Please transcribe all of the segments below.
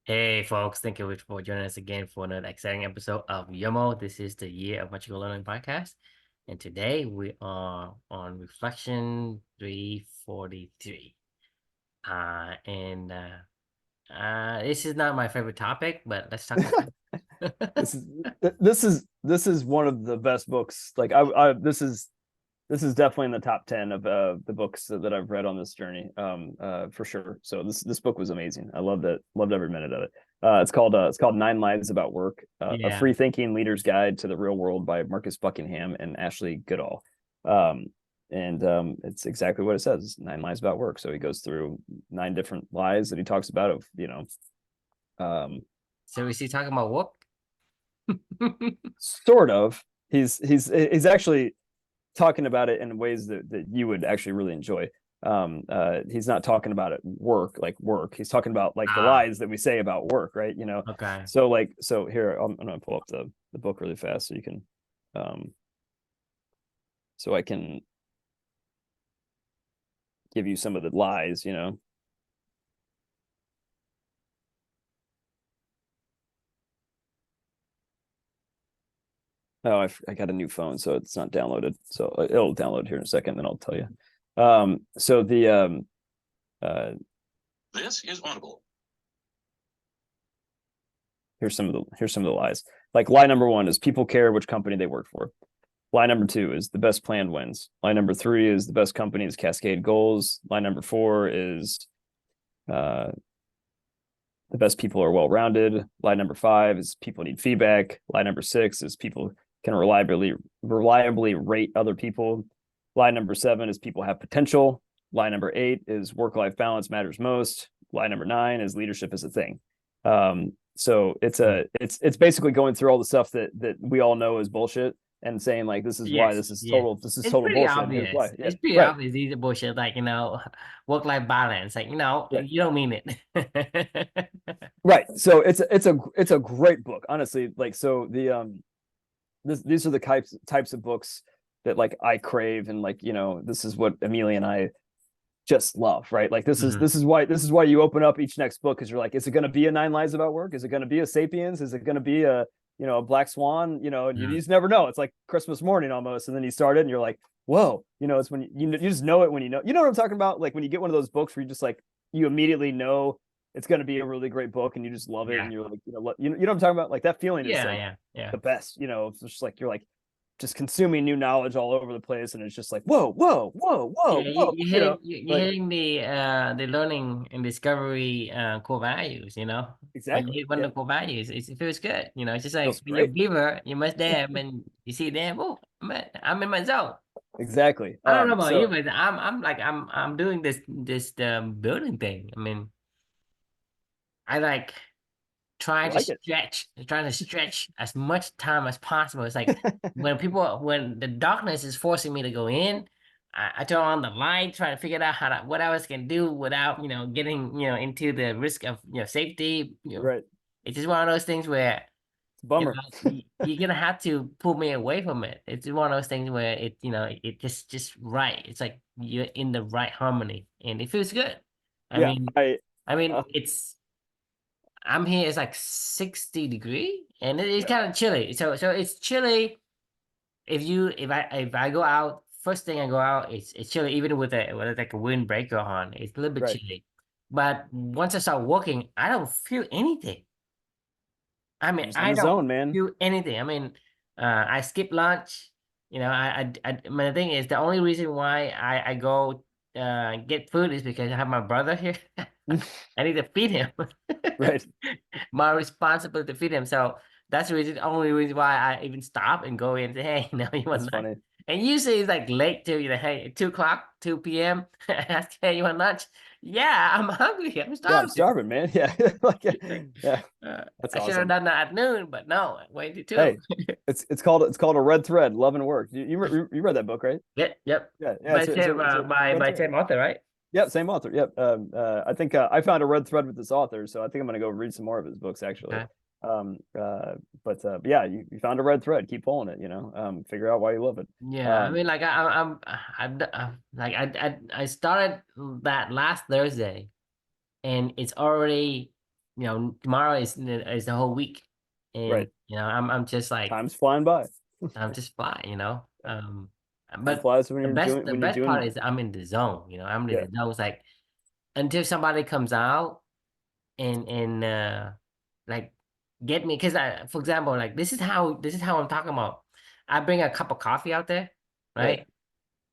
Hey folks, thank you for joining us again for another exciting episode of YOMO. This is the Year of Magical Learning podcast. And today we are on Reflection 343. This is not my favorite topic, but let's talk about it. This is this is one of the best books. Like I this is definitely in the top 10 of the books that I've read on this journey, for sure. So this book was amazing. I loved it. Loved every minute of it. It's called Nine Lives About Work, a Yeah. free thinking leader's guide to the real world by Marcus Buckingham and Ashley Goodall. Um, and it's exactly what it says: nine lies about work. So he goes through nine different lies that he talks about um, So is he talking about work? sort of. He's actually talking about it in ways that you would actually really enjoy. He's not talking about it work like work. He's talking about like the Ah, lies that we say about work, right? okay. So here I'm gonna pull up the book really fast so you can so I can give you some of the lies. Oh, I got a new phone, so it's not downloaded. So it'll download here in a second, then I'll tell you. So the uh, This is Audible. Here's some of the lies. Like lie number one is people care which company they work for. Lie number two is the best plan wins. Lie number three is the best companies cascade goals. Lie number four is uh, the best people are well rounded. Lie number five is people need feedback. Lie number six is people can reliably rate other people. Lie number seven is people have potential. Lie number eight is work life balance matters most. Lie number nine is leadership is a thing. So it's basically going through all the stuff that we all know is bullshit and saying like this is why Yes, this is yes. It's total pretty bullshit and here's obvious. why. Yeah, It's pretty right, obvious. These are bullshit, like, work-life balance. Like, right. you don't mean it. Right. So it's a great book, honestly. Like so these are the types of books that like I crave, and like this is what Amelia and I just love, right? Like this is Mhm. this is why you open up each next book, because you're like, is it going to be a Nine Lives About Work? Is it going to be a Sapiens? Is it going to be a Black Swan? And you Mhm. just never know. It's like Christmas morning almost, and then you start it, and you're like, whoa, it's when you just know it when you know what I'm talking about. Like when you get one of those books where you just like you immediately know it's going to be a really great book, and you just love it, and Yeah. you're like, what I'm talking about. Like that feeling is Yeah, like yeah, yeah. the best. It's just like you're like just consuming new knowledge all over the place, and it's just like whoa, whoa, whoa, whoa, Yeah, whoa. you're Like hitting the learning and discovery core values, When you exactly. hit one Yeah. of the core values, it feels good. It's just like Feels when you're a great. believer, you must damn and you see damn, oh, I'm in my zone. Exactly. I don't know about you, So but I'm doing this building thing. I mean, I like I like it. trying to stretch as much time as possible. It's like when the darkness is forcing me to go in, I turn on the light, try to figure out what else can do without, getting, into the risk of, safety. Right. It's just one of those things where, It's a bummer. you're gonna have to pull me away from it. It's one of those things where it just right. It's like you're in the right harmony and it feels good. I Yeah. mean, I I mean, I'm here. It's like 60 degree, and it is yeah. kind of chilly. So it's chilly. If I go out, first thing I go out, it's chilly. Even with like a windbreaker on, it's a little bit Right. chilly. But once I start walking, I don't feel anything. I mean, You're just in I the don't zone, man. feel anything. I mean, I skip lunch. I mean, the thing is, the only reason why I go get food is because I have my brother here. I need to feed him. Right. My responsibility to feed him. So that's the only reason why I even stop and go in and say, hey, you That's want lunch? funny. And usually it's like late too, hey, 2 o'clock, 2 p.m. Ask, hey, you want lunch? Yeah, I'm hungry. I'm Yeah, I'm starving. starving, man. Yeah. Like Like, yeah. That's I should have awesome. done that at noon, but no, I waited too. Hey, it's called A Red Thread, Love and Work. You read that book, right? Yep, yep. Yeah, yeah, By it's a same it's a red by thread. same author, right? Yep, same author. Yep. I think I found a red thread with this author, so I think I'm gonna go read some more of his books actually. Okay. Um, but yeah, you found a red thread. Keep pulling it. Figure out why you love it. Yeah, I Um, mean, like I started that last Thursday, and it's already tomorrow is the whole week, and Right. I'm just like Time's flying by. I'm just fly, Time but flies when you're doing the when you're best part doing. is I'm in the zone, I'm in Yeah. the zone. It's like until somebody comes out and like get me, because for example, like this is how I'm talking about. I bring a cup of coffee out there, Right. right?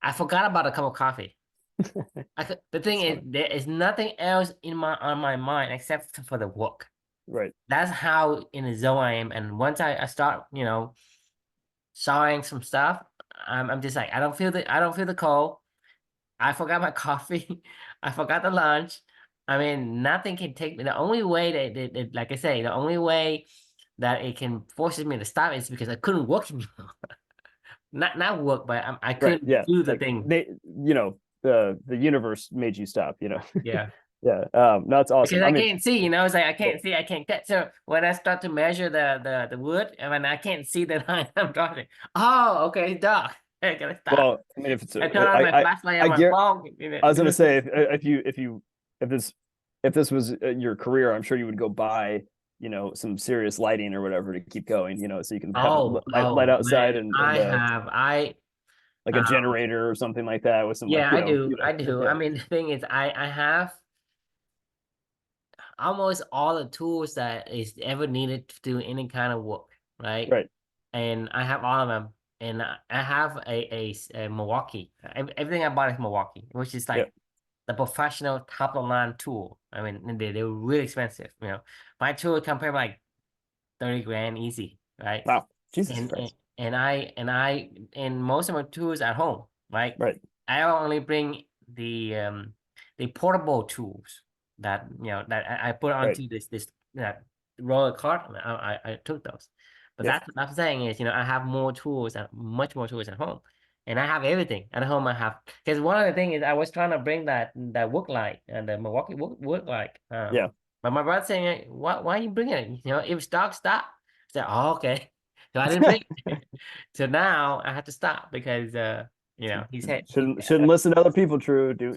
I forgot about a cup of coffee. The thing It's is, funny. there is nothing else on my mind except for the work. Right. That's how in the zone I am. And once I start, sawing some stuff, I'm just like I don't feel the cold. I forgot my coffee. I forgot the lunch. I mean, nothing can take me. The only way that like I say, the only way that it can forces me to stop is because I couldn't work anymore. Not work, but I Right. couldn't Yeah. do the Like thing. the universe made you stop. Yeah. Yeah. No, it's awesome. Because I I mean, can't see, it's like I yeah. can't see, I can't cut. So when I start to measure the wood, and when I can't see the line I'm drawing, oh, okay, it's dark. I gotta stop. Well, I mean, if it's I turn on my flashlight on I my get. phone. I was gonna say if this if this was your career, I'm sure you would go buy some serious lighting or whatever to keep going. So you can have light Oh outside man, and I have I like a uh generator or something like that with some like yeah, I do. yeah. I mean, the thing is, I have almost all the tools that is ever needed to do any kind of work, right? Right. And I have all of them. And I have a Milwaukee. Everything I bought is Milwaukee, which is Yeah. like the professional top of the line tool. I mean, and they were really expensive. My tool compared like 30 grand easy, right? Wow. Jesus And and, Christ. and and most of my tools at home, right? Right. I only bring the portable tools that I put Right. onto this that roller cart. I took those, but Yep. that's what I'm saying is I have more tools and much more tools at home, and I have everything at home. I have because one of the things is I was trying to bring that work light and the Milwaukee work light, Yeah. but my brother saying why are you bringing it? If it's dark, stop. I said, oh, okay. So I didn't bring it. So now I had to stop because he said Shouldn't listen to other people, True. Do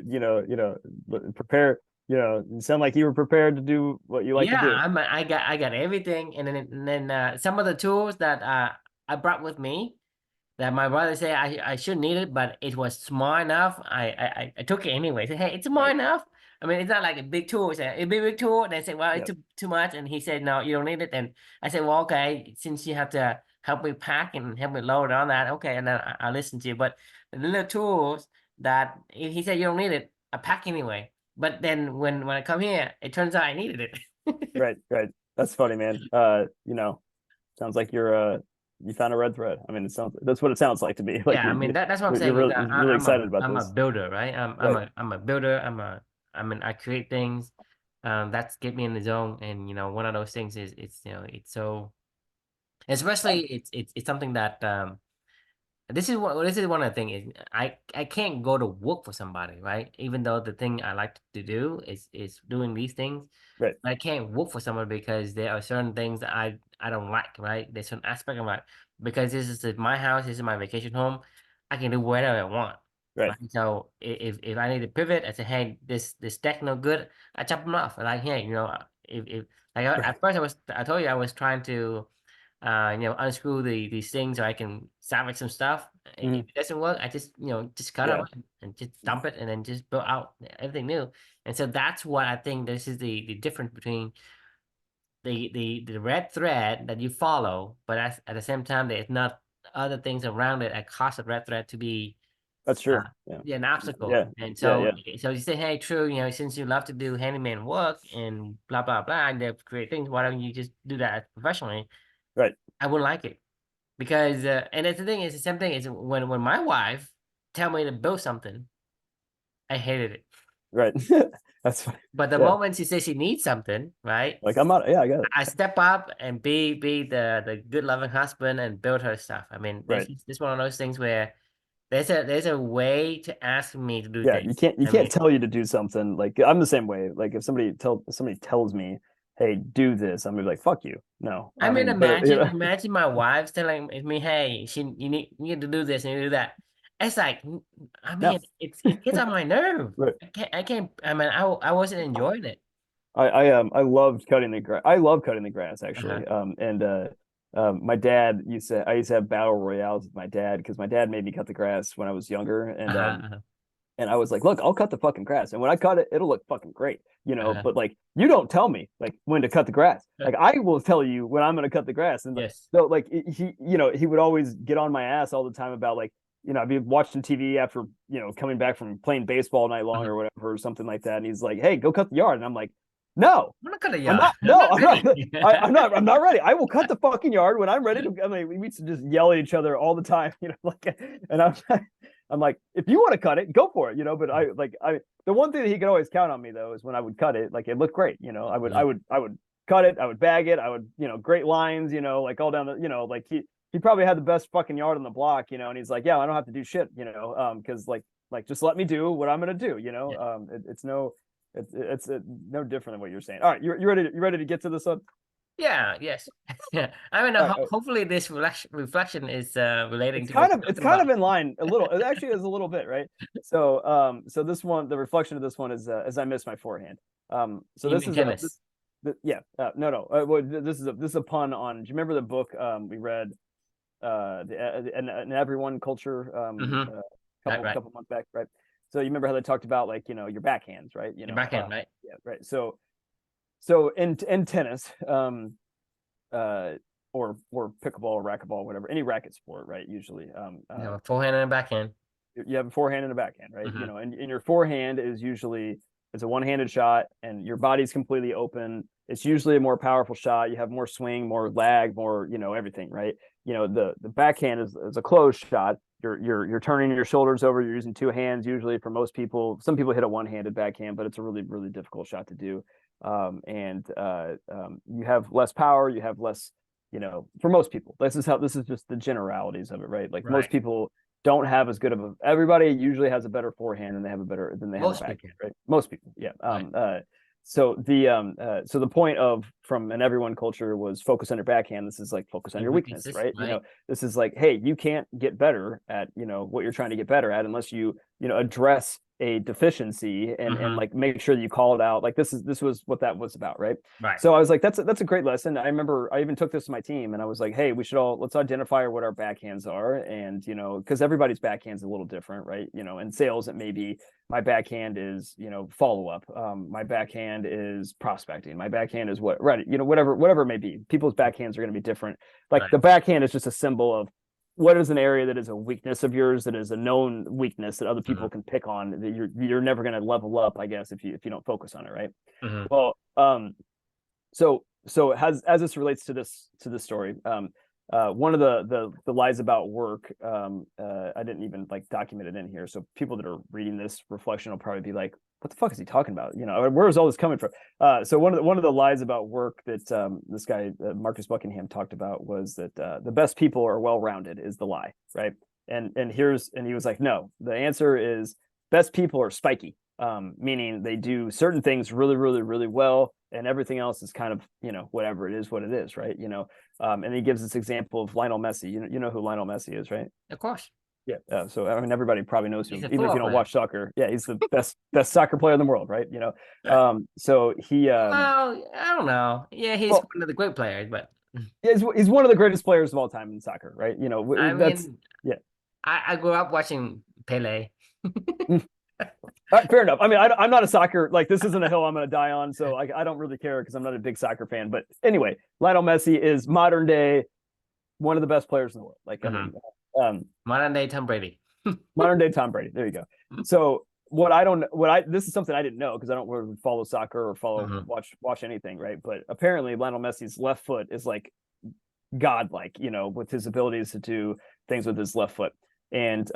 prepare, you sound like you were prepared to do what you like to yeah, do. I got everything, and then some of the tools that I brought with me that my brother said I should need it, but it was small enough. I took it anyway. I said, hey, it's small Right. enough. I mean, it's not like a big tool. It's a big tool. And I said, well, it's Yep. too much. And he said, no, you don't need it. And I said, well, okay, since you have to help me pack and help me load on that, okay. And then I listened to you. But the little tools that he said you don't need it, I pack anyway. But then when I come here, it turns out I needed it. Right. Right. That's funny, man. Sounds like you found a red thread. I mean, that's what it sounds like to me. Like Yeah, I mean that's what I'm you're saying is really that really excited about I'm a this. builder, right? I'm Right. a builder. I create things. That's get me in the zone, and one of those things is it's so especially it's something that this is one of the things is I can't go to work for somebody, right? Even though the thing I like to do is doing these things, Right. I can't work for someone because there are certain things that I don't like, right? There's certain aspect of like because this is my house, this is my vacation home, I can do whatever I want. Right. Right. So if I need to pivot, I say, hey, this deck no good, I chop them off. Like, hey, if like Right. at first I told you I was trying to unscrew these things so I can salvage some stuff. If Mhm. it doesn't work, I just just cut it Yeah. away and just dump it and then just build out everything new. And so that's what I think this is the difference between the red thread that you follow, but at the same time there's not other things around it that cause the red thread to be That's uh, true. Yeah. yeah, an obstacle. Yeah. And Yeah. so Yeah. so you say, hey, true, since you love to do handyman work and blah blah blah and they create things, why don't you just do that professionally? Right. I wouldn't like it. Because and it's the thing is the same thing is when my wife tell me to build something, I hated it. Right. That's fine. But the Yeah. moment she says she needs something, right? Like I'm not. Yeah. I got it. I step up and be the good loving husband and build her stuff. I mean, Right. this one of those things where there's a way to ask me to do Yeah. things. You I can't mean, tell you to do something. Like I'm the same way. Like if somebody tells me, hey, do this, I'm gonna be like, fuck you. No. I I mean, mean, but imagine my wife telling me, "Hey, you need to do this and you do that." It's like, I no. mean, it gets on my nerve. Right. I can't. I mean, I wasn't enjoying it. I loved cutting the grass. I love cutting the grass Uh-huh. actually. My dad I used to have battle royales with my dad because my dad made me cut the grass when I was younger, Uh-huh. Uh-huh. and I was like, look, I'll cut the fucking grass. And when I cut it, it'll look fucking great, Uh-huh. but like, you don't tell me like when to cut the grass. Like, I will tell you when I'm going to cut the grass. And Yes. so like he would always get on my ass all the time about like, I'd be watching TV after, coming back from playing baseball all night long Uh-huh. or whatever, or something like that. And he's like, hey, go cut the yard. And I'm like, no, I'm not gonna I'm yard. not. I'm No, not I'm not. ready. I'm not ready. I will cut the fucking yard when I'm ready to. I mean, we used to just yell at each other all the time, like, and I'm like, if you want to cut it, go for it, But the one thing that he could always count on me though is when I would cut it, like it looked great, I would cut it, I would bag it, I would, great lines, like all down the, like he probably had the best fucking yard on the block, and he's like, yeah, I don't have to do shit, because like just let me do what I'm gonna do, Yeah. it's no. It's no different than what you're saying. All right, you ready? You ready to get to this one? Yeah, yes. Yeah. I mean, All right, hopefully this reflection is relating it's to what kind of we're it's talking kind about. of in line a little. It actually is a little bit, right? So this one, the reflection of this one is as I miss my forehand. So You this mean is a tennis? yeah, no. Well, this is a pun on. Do you remember the book we read, an everyone culture, Mm-hmm. Right, right. couple months back, right? So you remember how they talked about like your backhands, right? Your backhand, right? Yeah, right. So in tennis, uh, or pickleball or racquetball, whatever, any racket sport, right? Usually, You have a forehand and a backhand. you have a forehand and a backhand, right? Mm-hmm. And your forehand is usually it's a one-handed shot, and your body's completely open. It's usually a more powerful shot. You have more swing, more lag, more everything, right? The backhand is a closed shot. You're turning your shoulders over. You're using two hands usually for most people. Some people hit a one-handed backhand, but it's a really really difficult shot to do. And you have less power. You have less, for most people. This is just the generalities of it, right? Like most Right. people don't have as good of a. Everybody usually has a better forehand than they have a Most people. backhand, right? Most people, yeah. Right. So the point of from an everyone culture was focus on your backhand. This is like focus on Your your weakness, weaknesses, right? right? This is like, hey, you can't get better at what you're trying to get better at unless you address a deficiency and Mm-hmm. like make sure that you call it out. Like this was what that was about, right? Right. So I was like, that's a great lesson. I remember I even took this to my team and I was like, hey, let's identify what our backhands are. And, because everybody's backhand's a little different, right? In sales, it may be my backhand is, follow up. My backhand is prospecting. My backhand is what, right? Whatever it may be. People's backhands are going to be different. Like Right. the backhand is just a symbol of what is an area that is a weakness of yours, that is a known weakness that other Mm-hmm. people can pick on, that you're never going to level up, I guess, if you don't focus on it, right? Mm-hmm. Well, so as this relates to this story, one of the lies about work, I didn't even like document it in here, so people that are reading this reflection will probably be like, what the fuck is he talking about? Where is all this coming from? So one of the lies about work that this guy Marcus Buckingham talked about was that the best people are well-rounded is the lie, right? And he was like, no, the answer is best people are spiky, meaning they do certain things really, really, really well, and everything else is kind of whatever it is, what it is, right? And he gives this example of Lionel Messi. You know who Lionel Messi is, right? Of course. Yeah. So I mean, everybody probably knows He's him, a even if football you don't player. watch soccer. Yeah, he's the best soccer player in the world, right? Right. So he Well, I don't know. Yeah, he's well, one of the great players, but he's one of the greatest players of all time in soccer, right? I That's mean, yeah. I grew up watching Pele. Fair enough. I mean, I'm not a soccer, like this isn't a hill I'm going to die on, so I don't really care because I'm not a big soccer fan. But anyway, Lionel Messi is modern day one of the best players in the world. Like I Mm-hmm. mean, um, Modern day Tom Brady. modern day Tom Brady. There you go. So this is something I didn't know because I don't really follow soccer or Mm-hmm. watch anything, right? But apparently Lionel Messi's left foot is like godlike, with his abilities to do things with his left foot. And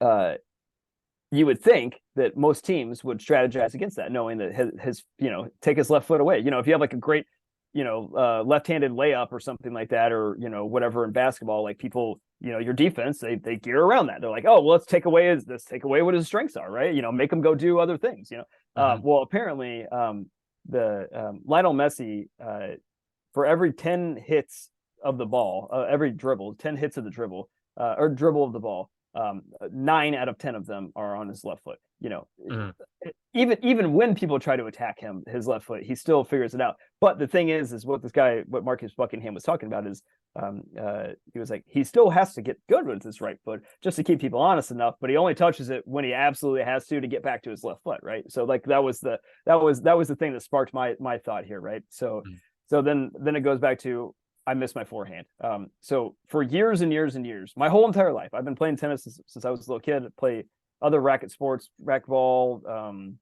uh you would think that most teams would strategize against that, knowing that his take his left foot away. If you have like a great, left-handed layup or something like that, or whatever in basketball, like people, your defense, they gear around that. They're like, oh, well, let's take away what his strengths are, right? Make him go do other things. Mm-hmm. Well, apparently, the Lionel Messi, for every 10 hits of the ball, every dribble, 10 hits of the dribble, or dribble of the ball, 9 out of 10 of them are on his left foot. you know, Mhm. even when people try to attack him, his left foot, he still figures it out. But the thing is what Marcus Buckingham was talking about is, he was like, he still has to get good with his right foot just to keep people honest enough, but he only touches it when he absolutely has to get back to his left foot, right? So like that was the thing that sparked my thought here, right? So Mhm. then it goes back to, I miss my forehand. So for years and years and years, my whole entire life, I've been playing tennis since I was a little kid. I play other racket sports, racquetball,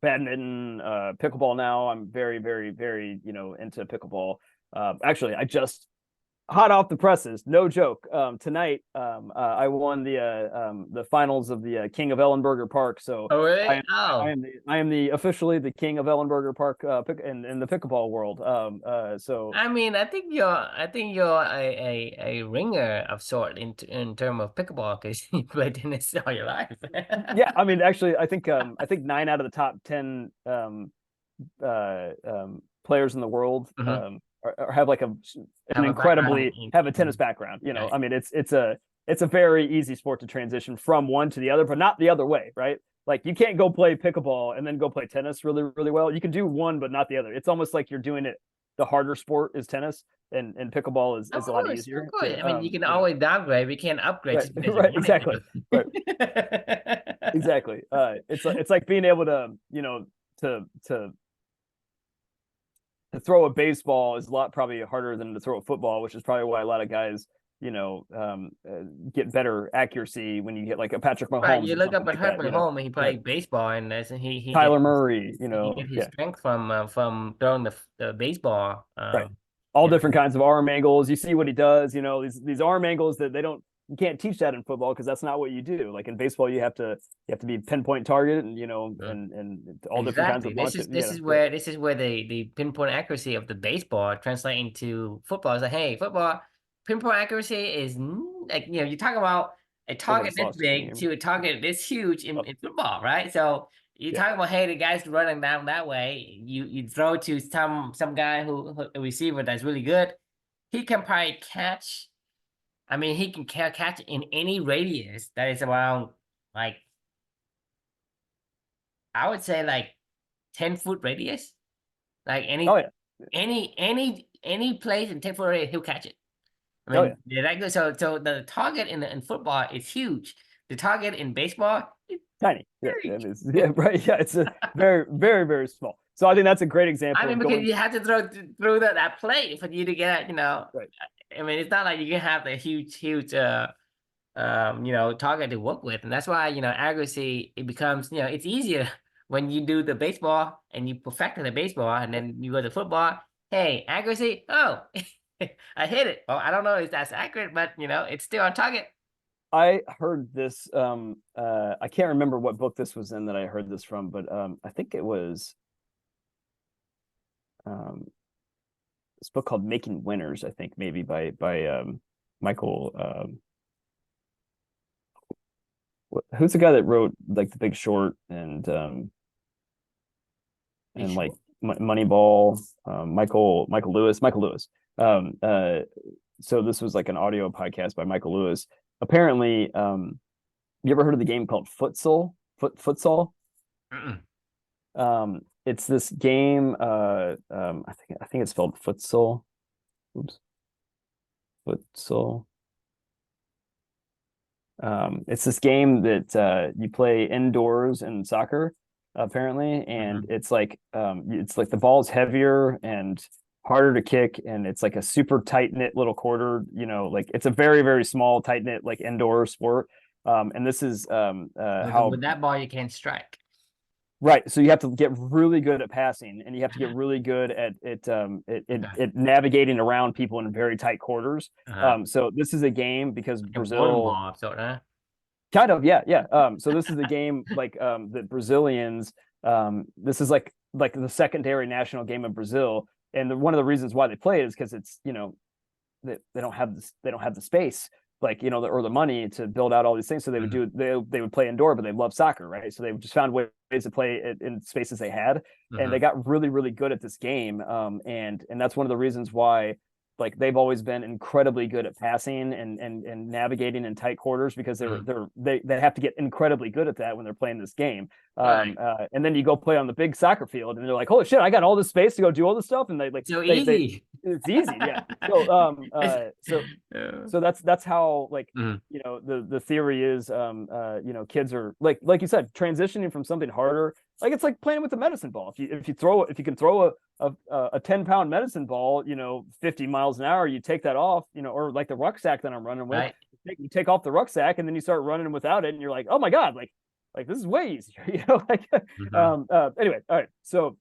badminton, pickleball. Now I'm very, very, very, into pickleball. Actually, I just, hot off the presses, no joke. Tonight, I won the finals of the King of Ellenberger Park. So Oh, I really? am Oh, I am the officially the king of Ellenberger Park, in the pickleball world. So I mean, I think you're a ringer of sort in term of pickleball because you played tennis all your life. yeah, I mean, actually, I think 9 out of the top 10 players in the world Mhm. have like an Have a background incredibly have a tennis in background. right. I mean, it's a very easy sport to transition from one to the other, but not the other way, right? Like you can't go play pickleball and then go play tennis really, really well. You can do one, but not the other. It's almost like you're doing it. The harder sport is tennis, and pickleball is a lot Of easier course. to, I mean, you can always downgrade. We can't upgrade right, just because you right, wanted exactly, right, to. exactly. It's like being able to, to to throw a baseball is a lot probably harder than to throw a football, which is probably why a lot of guys, get better accuracy when you get like a Patrick Right, Mahomes you or look something up at like that. Herman Home and he Right. played baseball and that's, he get Kyler Murray, he get his yeah, strength from throwing the baseball. right. All You know, different kinds of arm angles. You see what he does. These arm angles that they don't. You can't teach that in football because that's not what you do. Like in baseball, you have to be pinpoint target, and uh, all different kinds exactly. of This launches. is this is Yeah, where this is where the pinpoint accuracy of the baseball translate into football. It's like, hey, football pinpoint accuracy is like you talk about a target everybody's this lost a big game. to a target this huge in, Oh, in football, right? So you yeah. talk about, hey, the guy's running down that way. You throw to some guy who a receiver that's really good. He can probably catch. I mean, he can catch in any radius that is around like I would say like 10-foot radius. Like Oh any yeah. any place in 10-foot radius, he'll catch it. I Oh yeah. mean, they're that good. So the target in football is huge. The target in baseball is Tiny. Yeah, very it is. Yeah, right. Yeah, it's a very, very, very small. So I think that's a great I example mean, of because going. you have to throw through that play for you to get. Right. I mean, it's not like you can have the huge target to work with. And that's why, accuracy, it becomes, it's easier when you do the baseball and you perfect the baseball and Right. then you go to football. Hey, accuracy. Oh, I hit it. Well, I don't know if that's accurate, but it's still on target. I heard this. I can't remember what book this was in that I heard this from, but I think it was um, this book called Making Winners. I think maybe by Michael. Who's the guy that wrote like The Big Short Be and like sure. Moneyball? Michael Lewis. Michael Lewis. Um, uh, so this was like an audio podcast by Michael Lewis. Apparently, you ever heard of the game called Futsal? Futsal? Mm-mm. It's this game. I think it's spelled Futsal. Oops, Futsal. It's this game that you play indoors in soccer, apparently, and Mhm. it's like the ball's heavier and harder to kick, and it's like a super tight knit little quarter. Like it's a very, very small, tight knit like indoor sport. And this is how. With that ball, you can't strike. Right. So you have to get really good at passing, and you have to get really good Okay. at navigating around people in very tight quarters. Uh-huh. So this is a game because Like a bowling Brazil ball, sort of. kind of, yeah, yeah. So this is a game like the Brazilians. This is like the secondary national game of Brazil, and one of the reasons why they play it is because it's they don't have this, they don't have the space, like or the money to build out all these things. So Mhm. they would play indoor, but they love soccer, right? So they just found ways to play it in spaces they had, and they Mhm. got really, really good at this game. And that's one of the reasons why like they've always been incredibly good at passing and navigating in tight quarters because they have to get incredibly good at that when they're playing this game. Right. And then you go play on the big soccer field and they're like, holy shit, I got all this space to go do all this stuff. And So they easy. it's easy. Yeah. So that's how, like, Mhm. you know, the theory is, you know, kids are like you said, transitioning from something harder. Like it's like playing with a medicine ball. If you can throw a 10-pound medicine ball, you know, 50 miles an hour, you take that off, you know, or like the rucksack that I'm running with, Right. you take off the rucksack and then you start running without it, and you're like, oh my God, like this is way easier, you know, like Mhm. anyway, all right. So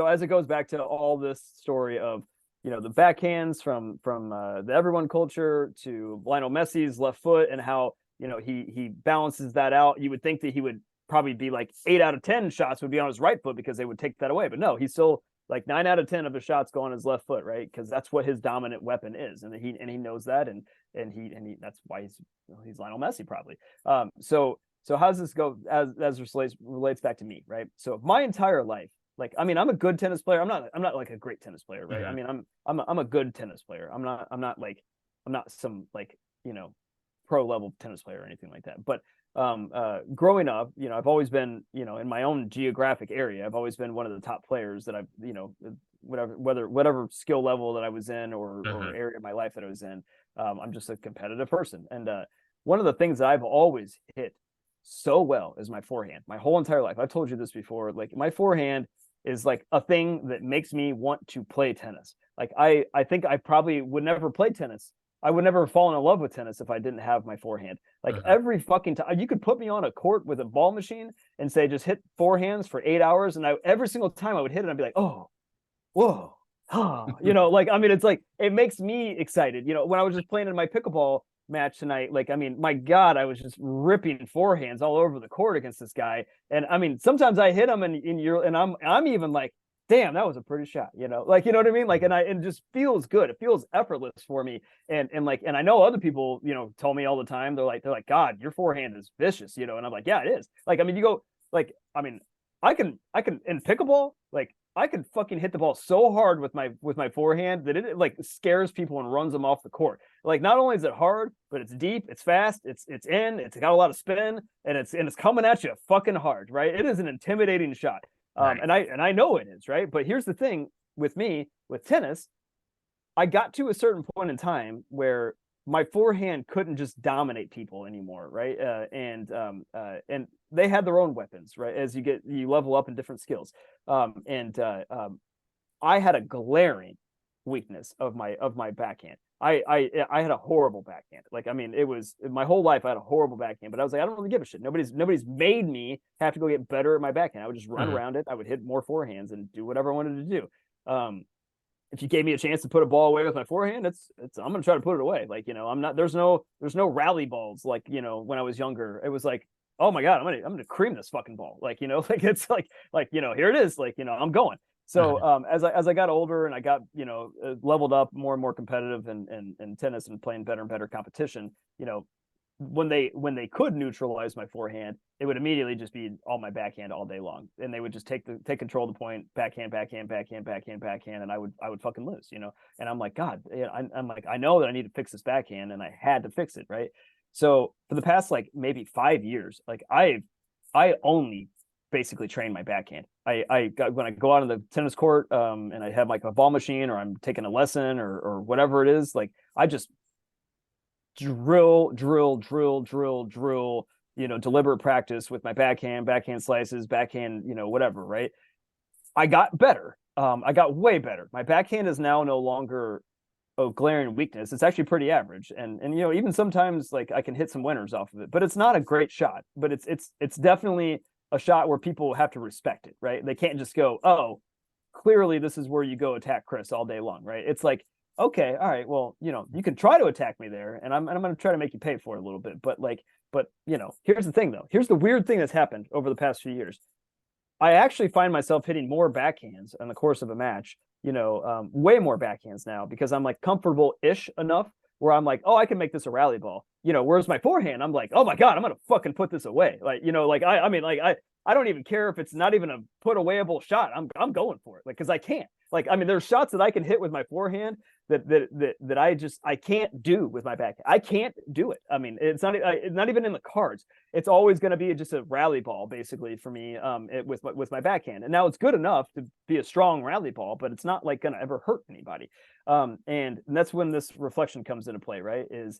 as it goes back to all this story of, you know, the backhands from the everyone culture to Lionel Messi's left foot and how, you know, he balances that out. You would think that he would probably be like 8 out of 10 shots would be on his right foot because they would take that away. But no, he's still like 9 out of 10 of his shots go on his left foot, right? Because that's what his dominant weapon is, and he knows that, and he that's why he's Lionel Messi probably. So how does this go as relates back to me, right? So my entire life, like, I mean, I'm a good tennis player. I'm not like a great tennis player, right? I Mhm. mean, I'm a good tennis player. I'm not some, like, you know, pro level tennis player or anything like that. But growing up, you know, I've always been, you know, in my own geographic area, I've always been one of the top players that I've, you know, whatever skill level that I was in, or Mhm. area of my life that I was in. I'm just a competitive person. And one of the things that I've always hit so well is my forehand. My whole entire life, I've told you this before, like my forehand is like a thing that makes me want to play tennis. Like I think I probably would never play tennis. I would never have fallen in love with tennis if I didn't have my forehand. Like Mhm. every fucking time you could put me on a court with a ball machine and say just hit forehands for 8 hours, and every single time I would hit it, I'd be like, oh, whoa, you know, like, I mean, it's like it makes me excited. You know, when I was just playing in my pickleball match tonight, like, I mean, my God, I was just ripping forehands all over the court against this guy. And I mean, sometimes I hit him and I'm even like, damn, that was a pretty shot, you know, like, you know what I mean? Like, and it just feels good. It feels effortless for me. And I know other people, you know, tell me all the time, they're like, God, your forehand is vicious, you know? And I'm like, yeah, it is. Like, I mean, you go, like, I mean, I can in pickleball, like I can fucking hit the ball so hard with my forehand that it like scares people and runs them off the court. Like, not only is it hard, but it's deep, it's fast, it's got a lot of spin, and it's coming at you fucking hard, right? It is an intimidating shot. Right. And I know it is, right? But here's the thing with me with tennis, I got to a certain point in time where my forehand couldn't just dominate people anymore, right? And they had their own weapons, right? As you level up in different skills, I had a glaring weakness of my backhand. I had a horrible backhand. Like, I mean, it was my whole life I had a horrible backhand, but I was like, I don't really give a shit. Nobody's made me have to go get better at my backhand. I would just run Mhm. around it. I would hit more forehands and do whatever I wanted to do. If you gave me a chance to put a ball away with my forehand, it's I'm gonna try to put it away. Like, you know, I'm not there's no rally balls like, you know, when I was younger. It was like, oh my God, I'm gonna cream this fucking ball. Like, you know, like it's like, you know, here it is. Like, you know, I'm going. So Mhm. as I got older and I got, you know, leveled up more and more competitive in tennis and playing better and better competition, you know, when they could neutralize my forehand, it would immediately just be all my backhand all day long, and they would just take control of the point, backhand, backhand, backhand, backhand, backhand, and I would fucking lose, you know. And I'm like, God, I'm like, I know that I need to fix this backhand, and I had to fix it, right? So for the past like maybe 5 years, like I only basically train my backhand. I got when I go out on the tennis court, and I have like a ball machine or I'm taking a lesson or whatever it is, like I just drill, you know, deliberate practice with my backhand slices, backhand, you know, whatever, right? I got better. I got way better. My backhand is now no longer a glaring weakness. It's actually pretty average. And you know, even sometimes like I can hit some winners off of it, but it's not a great shot. But it's definitely a shot where people have to respect it, right? They can't just go, oh, clearly this is where you go attack Chris all day long, right? It's like, okay, all right, well, you know, you can try to attack me there, and I'm going to try to make you pay for it a little bit, but you know, here's the thing though. Here's the weird thing that's happened over the past few years. I actually find myself hitting more backhands in the course of a match, you know, way more backhands now because I'm like comfortable-ish enough where I'm like, oh, I can make this a rally ball, you know. Whereas my forehand, I'm like, oh my God, I'm gonna fucking put this away, like, you know, like I mean, like I don't even care if it's not even a put awayable shot. I'm going for it, like, because I can't. Like, I mean, there's shots that I can hit with my forehand that I can't do with my backhand. I can't do it. I mean, it's not even in the cards. It's always going to be just a rally ball, basically, for me, with my backhand. And now it's good enough to be a strong rally ball, but it's not like going to ever hurt anybody. And that's when this reflection comes into play, right? Is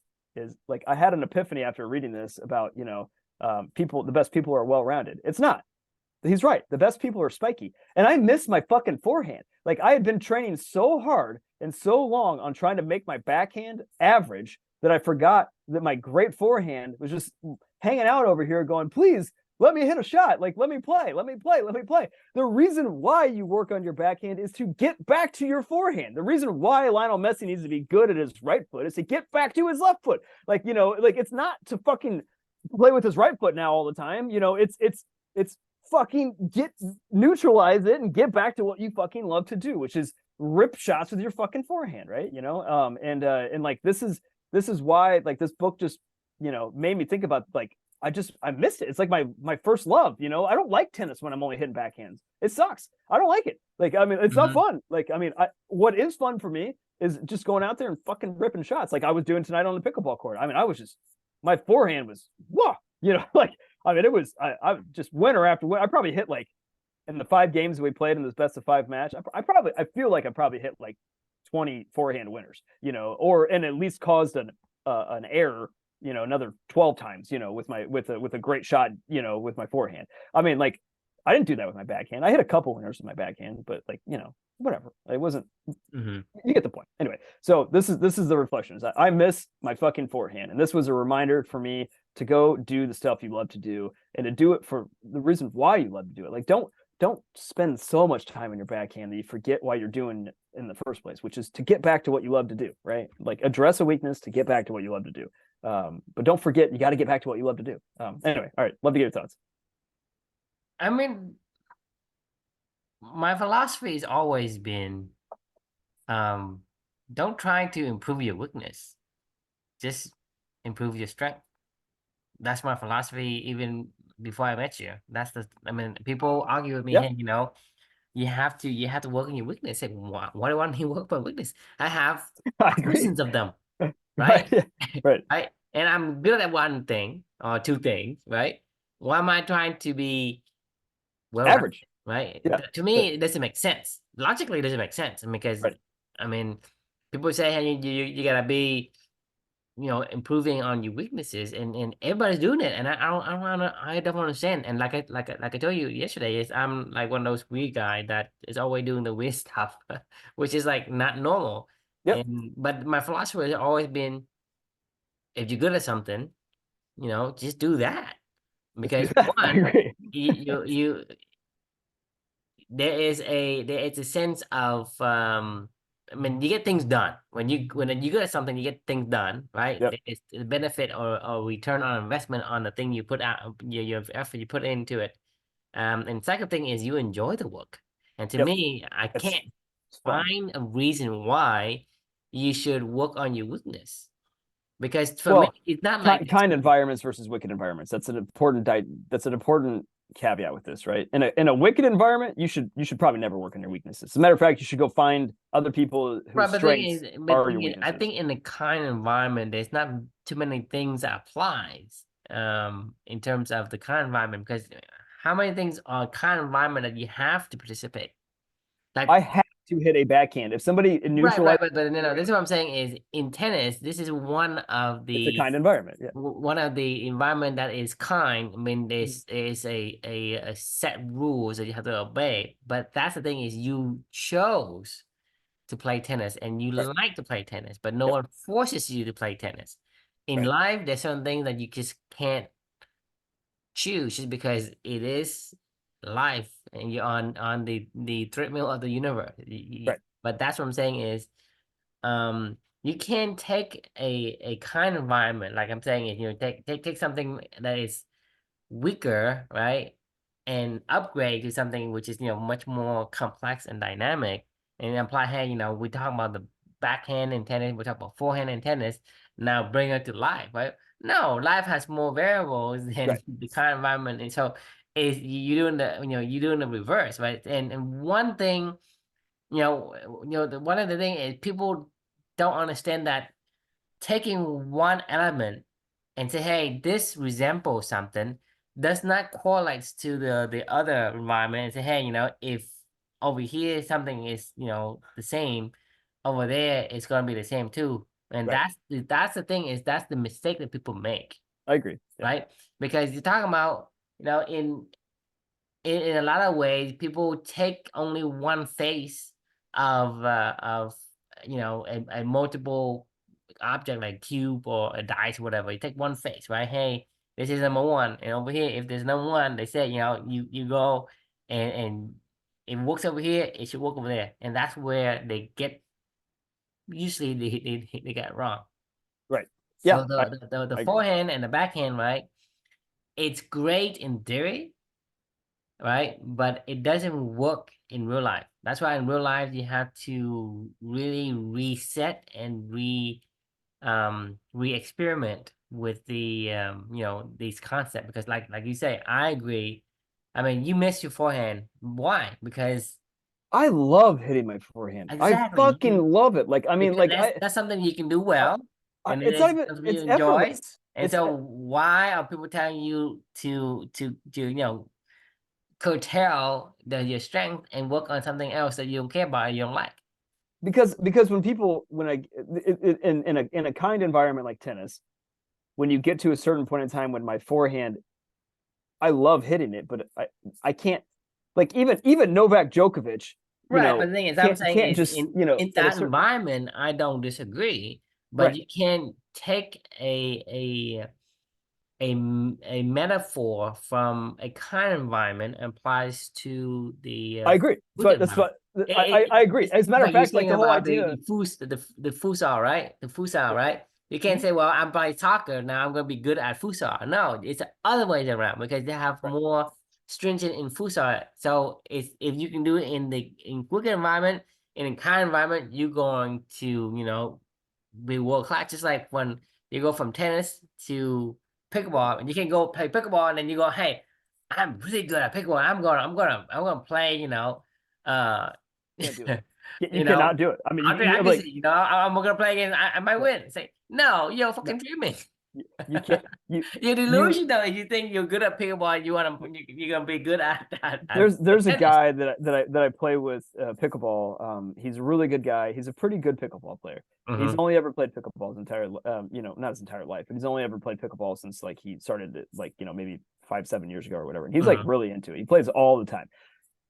like, I had an epiphany after reading this about, the best people are well-rounded. It's not. He's right. The best people are spiky. And I miss my fucking forehand. Like, I had been training so hard and so long on trying to make my backhand average that I forgot that my great forehand was just hanging out over here going, please let me hit a shot. Like, let me play. The reason why you work on your backhand is to get back to your forehand. The reason why Lionel Messi needs to be good at his right foot is to get back to his left foot. Like, like, it's not to fucking play with his right foot now all the time. It's fucking neutralize it and get back to what you fucking love to do, which is rip shots with your fucking forehand, right? And like, this is why, like, this book just made me think about, like, I missed it. It's like my first love. I don't like tennis when I'm only hitting backhands. It sucks. I don't like it. Like, I mean, it's not fun. Like, I mean, what is fun for me is just going out there and fucking ripping shots, like I was doing tonight on the pickleball court. I mean, my forehand was whoa, like, I mean, it was, I just winner after winner. I probably hit, like, in the 5 games we played in this best of 5 match, I feel like I probably hit like 20 forehand winners, and at least caused an error, another 12 times, with a great shot, with my forehand. I mean, like, I didn't do that with my backhand. I hit a couple winners with my backhand, but, like, whatever. It wasn't. You get the point. Anyway, so this is the reflections. I miss my fucking forehand, and this was a reminder for me to go do the stuff you love to do, and to do it for the reason why you love to do it. Like, don't spend so much time on your backhand that you forget why you're doing it in the first place, which is to get back to what you love to do, right? Like, address a weakness to get back to what you love to do. But don't forget, you got to get back to what you love to do. Anyway, all right, love to get your thoughts. I mean, my philosophy has always been, don't try to improve your weakness, just improve your strength. That's my philosophy even before I met you. I mean, people argue with me, Yep. hey, you have to work on your weakness. Say, why do I want to work on weakness? I have I agree. thousands of them, Right. right? Right. Right. And I'm good at one thing or two things, right? Why am I trying to be Average. right? Yeah. To me, it doesn't make sense. Logically, it doesn't make sense because, Right. I mean, people say, hey, you gotta be, improving on your weaknesses, and everybody's doing it, and I don't understand. And like I told you yesterday, is I'm like one of those weird guy that is always doing the weird stuff, which is like not normal. Yep. But my philosophy has always been, if you're good at something, just do that. Because I one, agree. you there is a sense of, I mean, you get things done when you're good at something, you get things done, right? Yep. It's the benefit or return on investment on the thing you put out, your effort you put into it. And second thing is you enjoy the work. And to Yep. me, I It's can't fun. find a reason why you should work on your weakness, because for me, Well, it's not like kind environments versus wicked environments. That's an important caveat with this, right? In a wicked environment, you should probably never work on your weaknesses. As a matter of fact, you should go find other people right, whose strengths are your I weaknesses. think in the kind environment, there's not too many things that applies in terms of the kind environment, because how many things are kind environment that you have to participate? Like, I have to hit a backhand. If somebody right, neutralizes, but no, this is what I'm saying is, in tennis, this is one of it's a the kind environment. Yeah. environment that is kind. I mean, there's a set rules that you have to obey, but that's the thing, is you chose to play tennis and you Right. like to play tennis, but no Yep. one forces you to play tennis. In Right. life, there's certain things that you just can't choose just because it is life and you're on the treadmill of the universe. Right. But that's what I'm saying is, you can take a kind environment, like I'm saying, is, take something that is weaker, right? And upgrade to something which is, much more complex and dynamic, and apply, hey, we talk about the backhand in tennis, we talk about forehand in tennis, now bring it to life, right? No, life has more variables than Right. the kind of environment. And so is you're doing the you're doing the reverse, right? And one thing, one of the thing is people don't understand that taking one element and say, hey, this resembles something, does not correlate to the other environment and say, hey, if over here something is, the same, over there it's gonna be the same too. And Right. that's the thing is that's the mistake that people make, I agree. Yeah. right? Because you're talking about, in a lot of ways, people take only one face of a multiple object like cube or a dice, whatever. You take one face, right? Hey, this is number one, and over here, if there's number one, they say you go and if it works over here, it should work over there, and that's where they get usually they get it wrong. Right. Yeah. So the I agree. forehand and the backhand, right? It's great in theory, right? But it doesn't work in real life. That's why in real life you have to really reset and re-experiment with the these concepts because like you say, I agree. I mean, you miss your forehand. Why? Because I love hitting my forehand. I exactly fucking love it. Like, I mean, because like that's something you can do I, well, and it it's not is even, something you it's enjoy. effortless. And so why are people telling you to curtail your strength and work on something else that you don't care about or you don't like? Because when people, in a kind environment like tennis, when you get to a certain point in time when my forehand, I love hitting it, but I can't, like, even Novak Djokovic, Right, but the thing is, I'm saying can't is just, in at a that certain, environment, I don't disagree, but right. you can take a metaphor from a kind environment and applies to the I agree. weak That's environment. what I agree. It's As a matter of like you're fact, like saying the whole about idea. the futsal, right? The futsal, Yeah. right? You can't Mhm. say, well, I'm playing soccer now. I'm going to be good at futsal. No, it's the other way around because they have Right. more stringent in futsal. So it's if you can do it in the quick environment, in a kind environment, you're going to be world class. Just like when you go from tennis to pickleball, and you can go play pickleball, and then you go, hey, I'm really good at pickleball. I'm gonna play. Uh, Can't do it. You you know, cannot do it. I mean, Andre like, Agassi. I'm gonna play again. I might right. win. Say no, you're No, fucking dreaming. you can't. You You're you delusional if you think you're good at pickleball. You're gonna be good at there's a tennis. guy that I play with, pickleball. He's a really good guy. He's a pretty good pickleball player. He's Hmm. only ever played pickleball his entire, not his entire life, but he's only ever played pickleball since, like, he started it, like, maybe 5 7 years ago or whatever. And he's like Hmm. really into it. He plays all the time.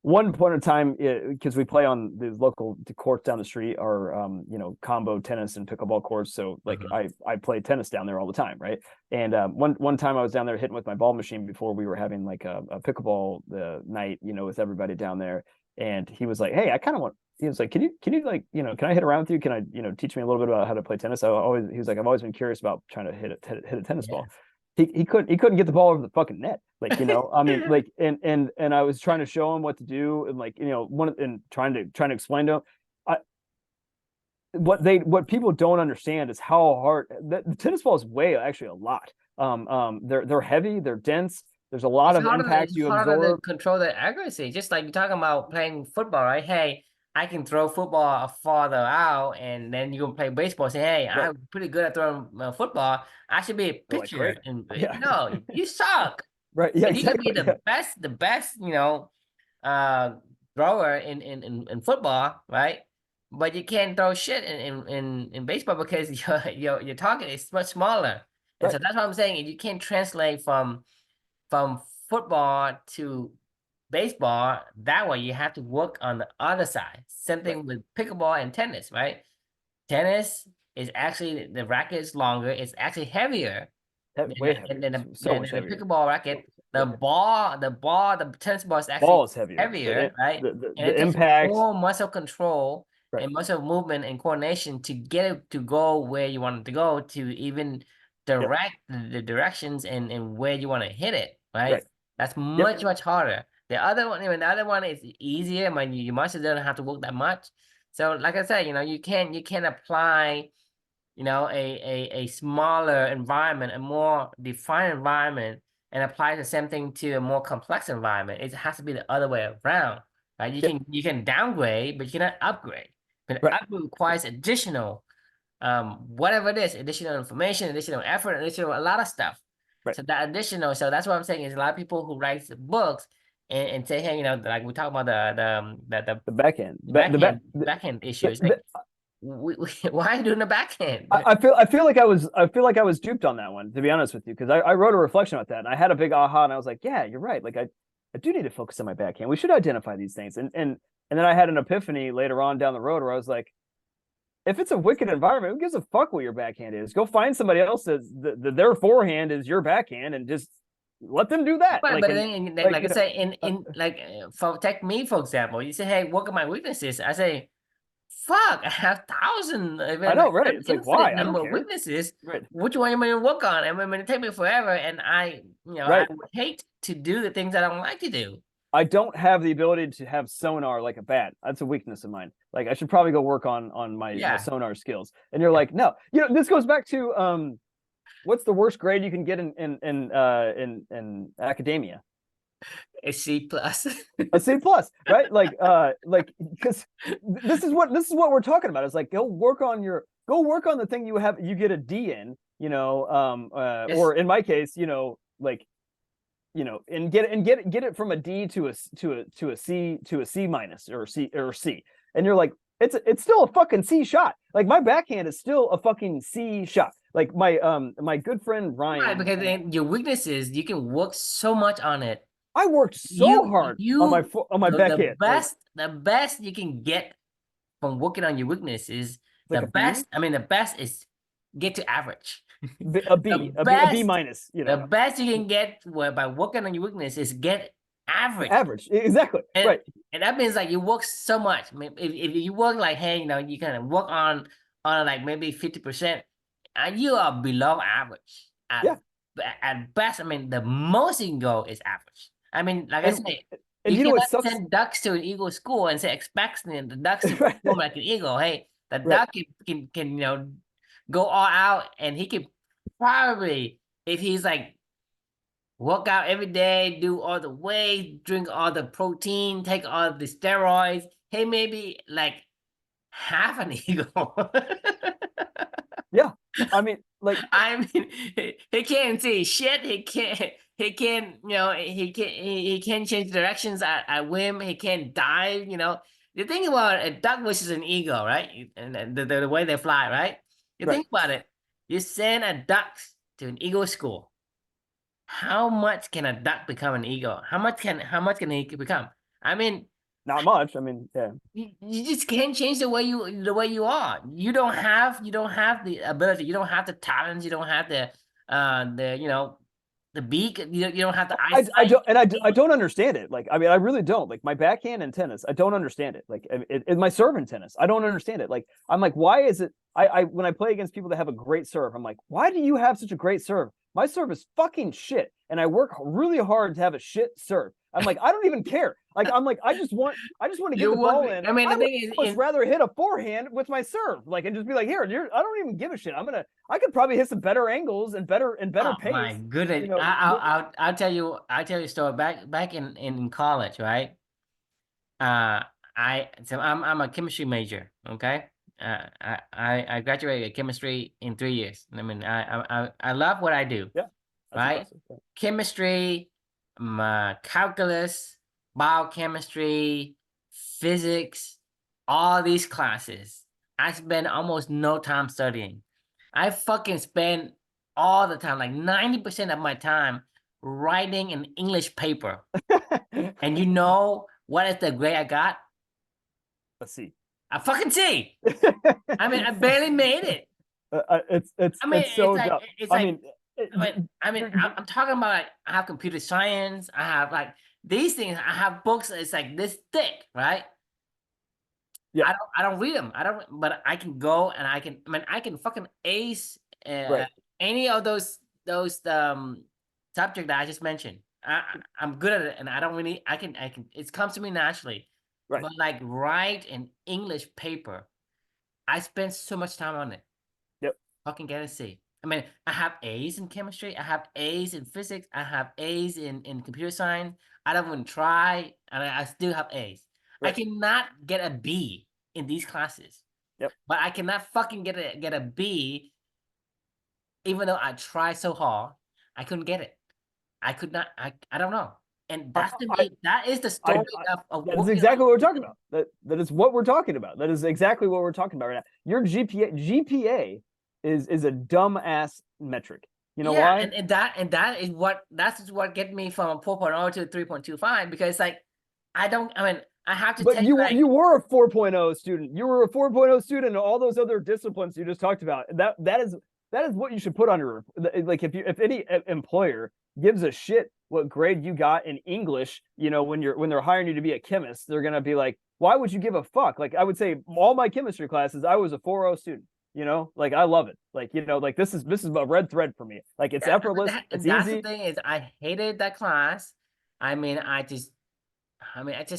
One point in time, because we play on the local courts down the street, are combo tennis and pickleball courts. So, like, Hmm. I play tennis down there all the time, right? And one time I was down there hitting with my ball machine before we were having like a pickleball night, with everybody down there. And he was like, hey, I kind of want, he was like, can you like, can I hit around with you? Can I, teach me a little bit about how to play tennis? He was like, I've always been curious about trying to hit a tennis Yeah. ball. He couldn't get the ball over the fucking net. Like, I mean, like, and I was trying to show him what to do, and, like, one, and trying to explain to him. I, what people don't understand is how hard the tennis ball is, way actually a lot. They're heavy, they're dense. There's a lot of impact It's you harder to absorb. control the accuracy. Just like you're talking about playing football, right? Hey, I can throw football farther out, and then you can play baseball. Say, hey, Right. I'm pretty good at throwing football. I should be a They're like, pitcher. great. And Yeah. no, you suck. Right. Yeah, And you could be exactly. Yeah. the best, uh, thrower in football, right? But you can't throw shit in baseball because your target is much smaller. And Right. so that's what I'm saying. You can't translate from football to baseball that way. You have to work on the other side. Same Right. thing with pickleball and tennis, right? Tennis is actually the racket is longer. It's actually heavier than Way heavier. So much the heavier. pickleball racket. Yeah. The tennis ball is Ball actually is heavier. heavier, right? And The it takes impact. more muscle control Right. and muscle movement and coordination to get it to go where you want it to go, to even Yep. direct the directions and where you want to hit it, right? Right. That's Yep. much harder. The other one is easier. When you muscles don't have to work that much. So like I said, you can apply a smaller environment, a more defined environment and apply the same thing to a more complex environment. It has to be the other way around, right? Yep. You can downgrade, but you cannot upgrade. But Right. upgrade requires additional, whatever it is, additional information, additional effort, additional a lot of stuff. Right. So that additional, so that's what I'm saying is a lot of people who write the books and say, hey, like we talk about The backhand. backhand issues. Like, why are you doing the backhand? I feel like I was duped on that one, to be honest with you, because I wrote a reflection about that and I had a big aha and I was like, yeah, you're right. Like I do need to focus on my backhand. We should identify these things. And then I had an epiphany later on down the road where I was like, if it's a wicked environment, who gives a fuck what your backhand is? Go find somebody else that's their forehand is your backhand and just let them do that. But Like, but and, then, like like I you know, say, in like for take me for example, you say, hey, what are my weaknesses? I say, fuck, I have thousands, I even know, like right? an It's like, infinite why? I don't number of care. weaknesses. Right. Which one am I gonna work on? And it take me forever, and I Right. would hate to do the things I don't like to do. I don't have the ability to have sonar like a bat. That's a weakness of mine. Like I should probably go work on my Yeah, sonar skills. And you're like, no, this goes back to what's the worst grade you can get in academia? a C plus. A C plus, right? Like because this is what we're talking about. It's like go work on the thing you get a D in, Yes. or in my case, like and get it from a D to a C minus or C, and you're like, it's still a fucking C shot. Like my backhand is still a fucking C shot. Like my good friend Right, Ryan, because then your weaknesses, you can work so much on it. I worked so hard on You my backhand. Like the best you can get from working on your weakness is it's like a B, the best is get to average. a B, a B minus. The best you can get by working on your weakness is get average. Average, exactly, And, right. and that means like you work so much. I mean, if you work like, hey, you kind of work on like maybe 50%, and you are below average. Yeah, At best, I mean, the most you can go is average. I mean, like I and say, and you you know what cannot sucks? send ducks to an eagle school and say expecting the ducks to Right, perform like an eagle. Hey, the right. duck can go all out, and he can probably, if he's like work out every day, do all the weight, drink all the protein, take all the steroids, hey, maybe like half an eagle. Yeah, I mean, like I mean, he can't see shit. He can't, he can't change directions at whim. He can't dive, The thing about a duck versus an eagle, right? And the way they fly, right? You right. think about it. You send a duck to an eagle school. How much can a duck become an eagle? How much can he become? I mean, Not much. I mean, yeah. you just can't change the way you are. You don't have the ability. You don't have the talents. You don't have the beak. You don't have the I eyesight. don't, and I don't understand it. Like, I mean, I really don't. Like my backhand in tennis, I don't understand it. Like, my serve in tennis, I don't understand it. Like, I'm like, why is it? When I play against people that have a great serve, I'm like, why do you have such a great serve? My serve is fucking shit, and I work really hard to have a shit serve. I'm like, I don't even care. Like, I'm like, I just want to get You the ball would. in. I mean, I the would thing is, much rather hit a forehand with my serve, like, and just be like, here, I don't even give a shit. I could probably hit some better angles and better oh pace. my goodness, You know, I'll tell you a story. Back in college, right? Uh, I'm a chemistry major. Okay. I graduated chemistry in 3 years. I mean, I love what I do. yeah, that's Right? impressive. Yeah. Chemistry, calculus, biochemistry, physics, all these classes. I spend almost no time studying. I fucking spend all the time, like 90% of my time, writing an English paper. And you know what is the grade I got? Let's see. A fucking C. I mean, I barely made it. It's I mean, so dumb. it's I like mean, I'm talking about like I have computer science. I have like these things. I have books. It's like this thick, right? yeah, I don't read them. I don't. But I can go and I can. I mean, I can fucking ace right, any of those subject that I just mentioned. I'm good at it, and I don't really. I can. It comes to me naturally. right. But like write an English paper, I spend so much time on it. Yep. Fucking get a C. I mean, I have A's in chemistry, I have A's in physics, I have A's in computer science. I don't even try, and I still have A's. I Right. cannot get a B in these classes, Yep. but I cannot fucking get a B, even though I try so hard. I couldn't get it. I could not. I don't know. And I, that's to I, me, that is the I, story I of that is working exactly on. what we're talking about. That is what we're talking about. That is exactly what we're talking about right now. Your GPA is a dumbass metric. You know Yeah, why? and that's what get me from a 4.0 to 3.25, because like I mean I have to But take like you were a 4.0 student. You were a 4.0 student in all those other disciplines you just talked about. That is what you should put on your, like, if any employer gives a shit what grade you got in English, you know, when they're hiring you to be a chemist, they're gonna be like, why would you give a fuck? Like, I would say all my chemistry classes, I was a 4.0 student. You know, like, I love it. Like, you know, like, this is a red thread for me. Like, it's yeah, effortless, it's and that's the easy. thing is I hated that class. I mean I just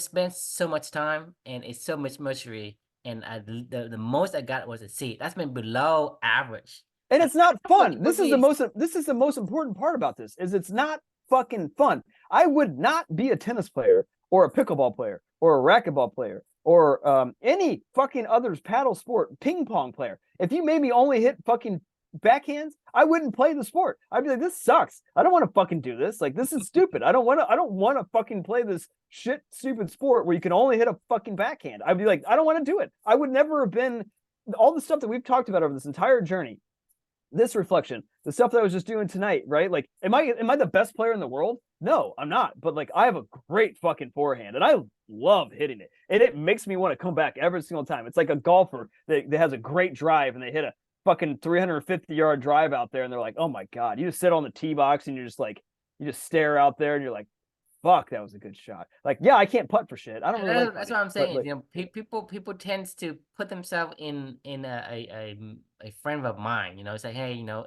spent so much time and it's so much misery, and the most I got was a C. That's been below average. And And it's not fun. what we This is the most important part about this is it's not fucking fun. I would not be a tennis player or a pickleball player or a racquetball player or any fucking others paddle sport ping pong player. If you made me only hit fucking backhands, I wouldn't play the sport. I'd be like, this sucks. I don't want to fucking do this. Like, this is stupid. I don't want to fucking play this shit stupid sport where you can only hit a fucking backhand. I'd be like, I don't want to do it. I would never have been all the stuff that we've talked about over this entire journey, this reflection, the stuff that I was just doing tonight, right? Like, am I the best player in the world? No, I'm not. But like, I have a great fucking forehand, and I love hitting it, and it makes me want to come back every single time. It's like a golfer that has a great drive, and they hit a fucking 350-yard drive out there, and they're like, oh my god, you just sit on the tee box and you're just like, you just stare out there, and you're like, fuck, that was a good shot. Like, yeah, I can't putt for shit. I don't really like that's putting, what I'm but saying. like, You know, people tends to put themselves in a frame of mind. You know, say, hey, you know,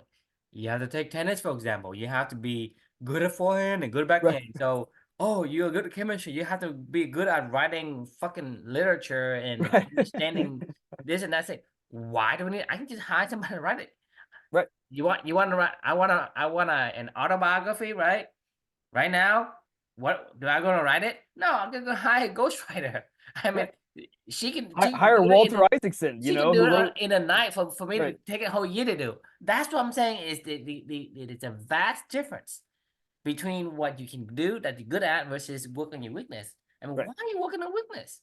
you have to take tennis for example. You have to be good at forehand and good at right, backhand. So, oh, you're good at chemistry. You have to be good at writing fucking literature and right, understanding this and that. Say, why do we need? I can just hire somebody to write it. right, You want to write? I want an autobiography, right? Right now, what do I gonna write it? No, I'm gonna hire a ghostwriter. I mean, right. she can Hire do it Walter Isaacson, you she can know, do who it wrote, in a night for me to right. take a whole year to do. That's what I'm saying is it is a vast difference between what you can do that you're good at versus work on your weakness. I mean, Right. why are you working on weakness?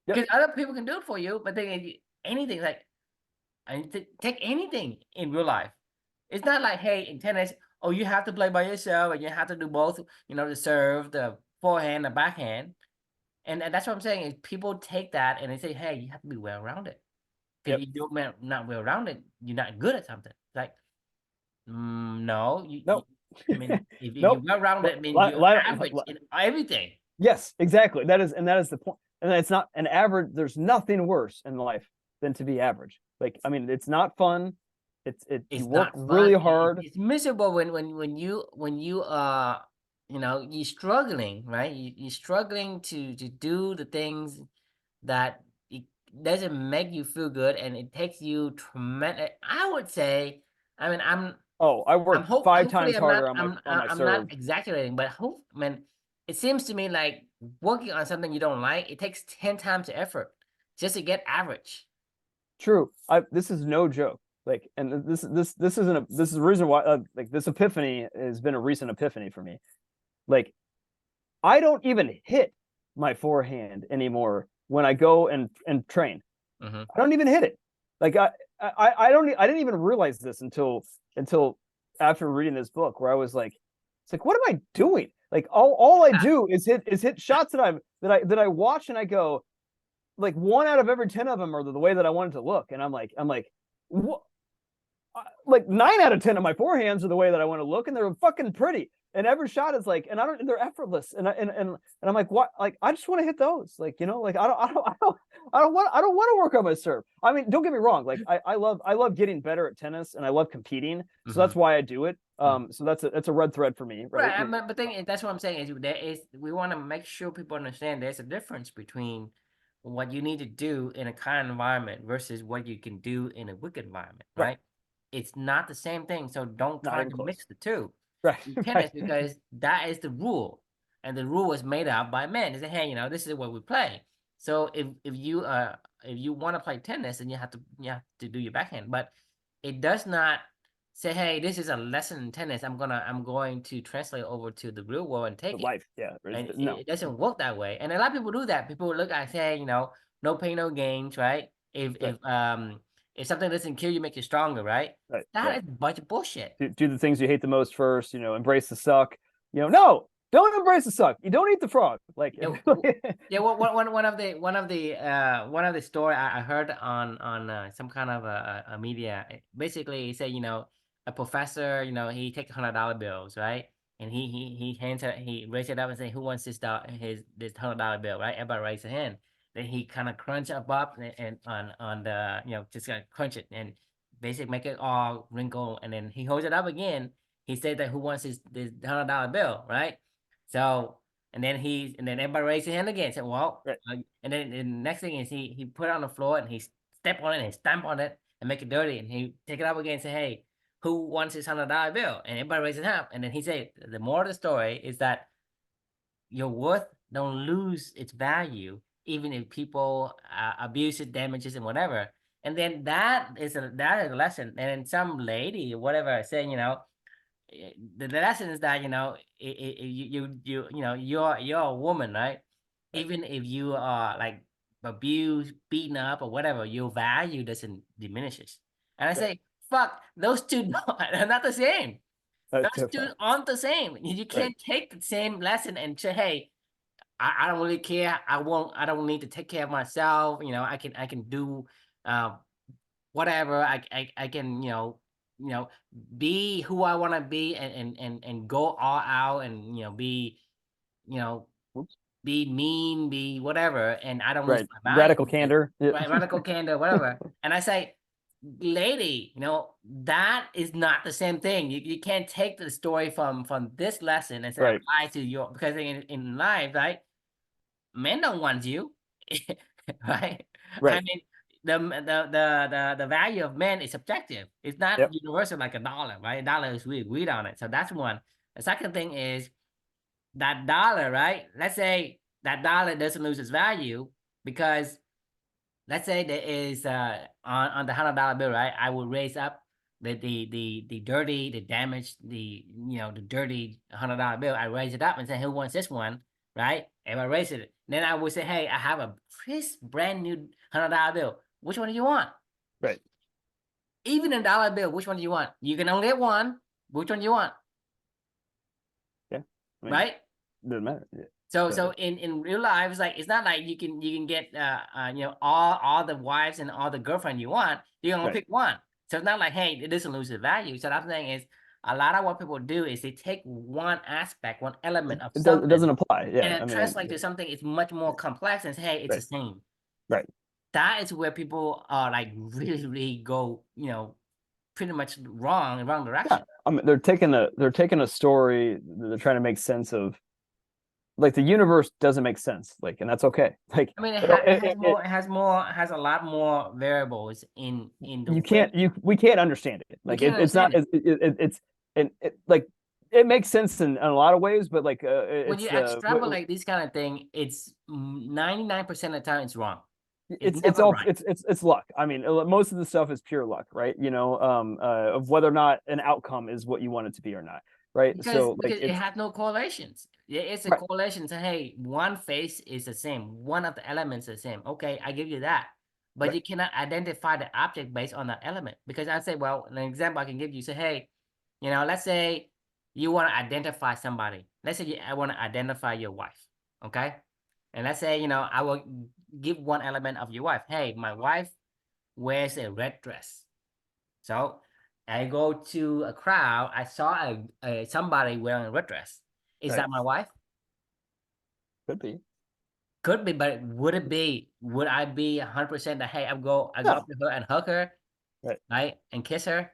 Yep. Because other people can do it for you, but then anything like take anything in real life. It's not like, hey, in tennis, oh, you have to play by yourself and you have to do both, you know, the serve, the forehand, the backhand. And that's what I'm saying is people take that and they say, hey, you have to be well rounded. If Yep. you don't not well rounded, you're not good at something. Like, no, Nope. I mean, if you're Nope. well rounded, I mean you're average in everything. Yes, exactly. That is the point. And it's not an average. There's nothing worse in life than to be average. Like, I mean, it's not fun. You It's work not really fun. hard. It's miserable when you you know you're struggling, right? You're struggling to do the things that it doesn't make you feel good, and it takes you tremendous. I would say, I mean, Oh, I work five hopefully times harder on my I'm not serve. exaggerating, but I mean, it seems to me like working on something you don't like, it takes 10 times the effort just to get average. True. I This is no joke. Like, and this is the reason why, like, this epiphany has been a recent epiphany for me. Like, I don't even hit my forehand anymore when I go and train. Hmm. I don't even hit it. Like, I don't I didn't even realize this until after reading this book, where I was like, it's like, what am I doing? Like, all I do is hit shots that I watch, and I go, like, 1 out of every 10 of them are the way that I wanted to look, and I'm like, what? Like, 9 out of 10 of my forehands are the way that I want to look, and they're fucking pretty. And every shot is like, and I don't, they're effortless. And I'm like, what? Like, I just want to hit those. Like, you know, like, I don't want to work on my serve. I mean, don't get me wrong. Like, I love getting better at tennis, and I love competing. So Hmm. that's why I do it. So that's a red thread for me, right? Right, but thing is, that's what I'm saying is there is we want to make sure people understand there's a difference between what you need to do in a kind environment versus what you can do in a weak environment, Right. right? it's not the same thing. So don't Not try even to close. mix the two Right. in tennis Right. because that is the rule, and the rule was made up by men. They say, hey, this is what we play. So if you want to play tennis, then you have to do your backhand, but it does not say, hey, this is a lesson in tennis. I'm going to translate over to the real world and take But it. life, yeah. And No. it doesn't work that way. And a lot of people do that. People look at say, no pain, no gains, right? If Right. if something doesn't kill you, make you stronger, right? Right. That Right. is a bunch of bullshit. Do the things you hate the most first. Embrace the suck. No, don't embrace the suck. You don't eat the frog. Like, Yeah, yeah. One of the story I heard on some kind of a media. Basically, he said, a professor, he take $100 bills, right? And he raised it up and say, who wants this $100 bill, right? Everybody raise a hand. Then he kind of crunch up and on the just gonna crunch it and basically make it all wrinkle, and then he holds it up again. He said that who wants this $100 bill, right? So and then everybody raised their hand again. Said, "Well," right. and then the next thing is he put it on the floor and he step on it and stamp on it and make it dirty, and he take it up again and say, "Hey, who wants his $100 bill?" And everybody raises their hand. And then he said, "The moral of the story is that your worth don't lose its value, even if people abuse it, damages, and whatever." And then that is a lesson. And then some lady or whatever saying, the lesson is that you're a woman, right? Right. Even if you are like abused, beaten up, or whatever, your value doesn't diminishes. And I Right. say, fuck, those two are not the same. Those two Fact. aren't the same. You Right. can't take the same lesson and say, hey, I don't really care. I don't need to take care of myself. I can do uh whatever. I can, be who I want to be, and go all out, and you know Oops. be mean, be whatever, and I don't lose Right. my mind Radical because candor. Yeah. right, radical candor, whatever. And I say, lady, that is not the same thing. You can't take the story from this lesson and say Right. apply to your, because in life, right, men don't want you. Right? I Right. mean, the value of men is subjective. It's not Yep. universal like a dollar, right? A dollar is we agreed on it. So that's one. The second thing is that dollar, right? Let's say that dollar doesn't lose its value because let's say there is on the $100 bill, right? I will raise up the dirty, the damaged, the dirty $100 bill. I raise it up and say, who wants this one, right? And I raise it. Then I would say, hey, I have a crisp, brand new $100 bill. Which one do you want? Right. Even a dollar bill, which one do you want? You can only get one. Which one do you want? Yeah. I mean, Right? doesn't matter. Yeah. So in real life, it's like it's not like you can get all the wives and all the girlfriend you want. You're gonna Right. pick one. So it's not like, hey, it doesn't lose its value. So that's the thing is a lot of what people do is they take one aspect, one element of It doesn't something, apply. and Yeah. then I mean, translate to something it's much more complex and say, hey, it's the right. same. Right. That is where people are like really, really go, pretty much wrong Yeah. direction. I mean, they're taking a story. They're trying to make sense of, like, the universe doesn't make sense. Like, and that's okay. Like, I mean, it has a lot more variables in the way we can't understand it. we Like, can't it's not understand it. it's and like it makes sense in a lot of ways, but like When you it's extrapolate this kind of thing, it's 99% of the time it's wrong. It's it's never all right it's luck. I mean, most of the stuff is pure luck, right? Of whether or not an outcome is what you want it to be or not, right? because So like it it's has no correlations. It's a right, correlation. So hey, one face is the same. One of the elements is the same. Okay, I give you that, but right, you cannot identify the object based on that element because I say, well, an example I can give you. Say, hey, let's say you want to identify somebody. Let's say I want to identify your wife. Okay, and let's say I will give one element of your wife. Hey, my wife wears a red dress. So I go to a crowd. I saw somebody wearing a red dress. Is right. that my wife? Could be. Could be, but would it be? Would I be 100% that hey, I go up No, to her and hug her, right. right, and kiss her?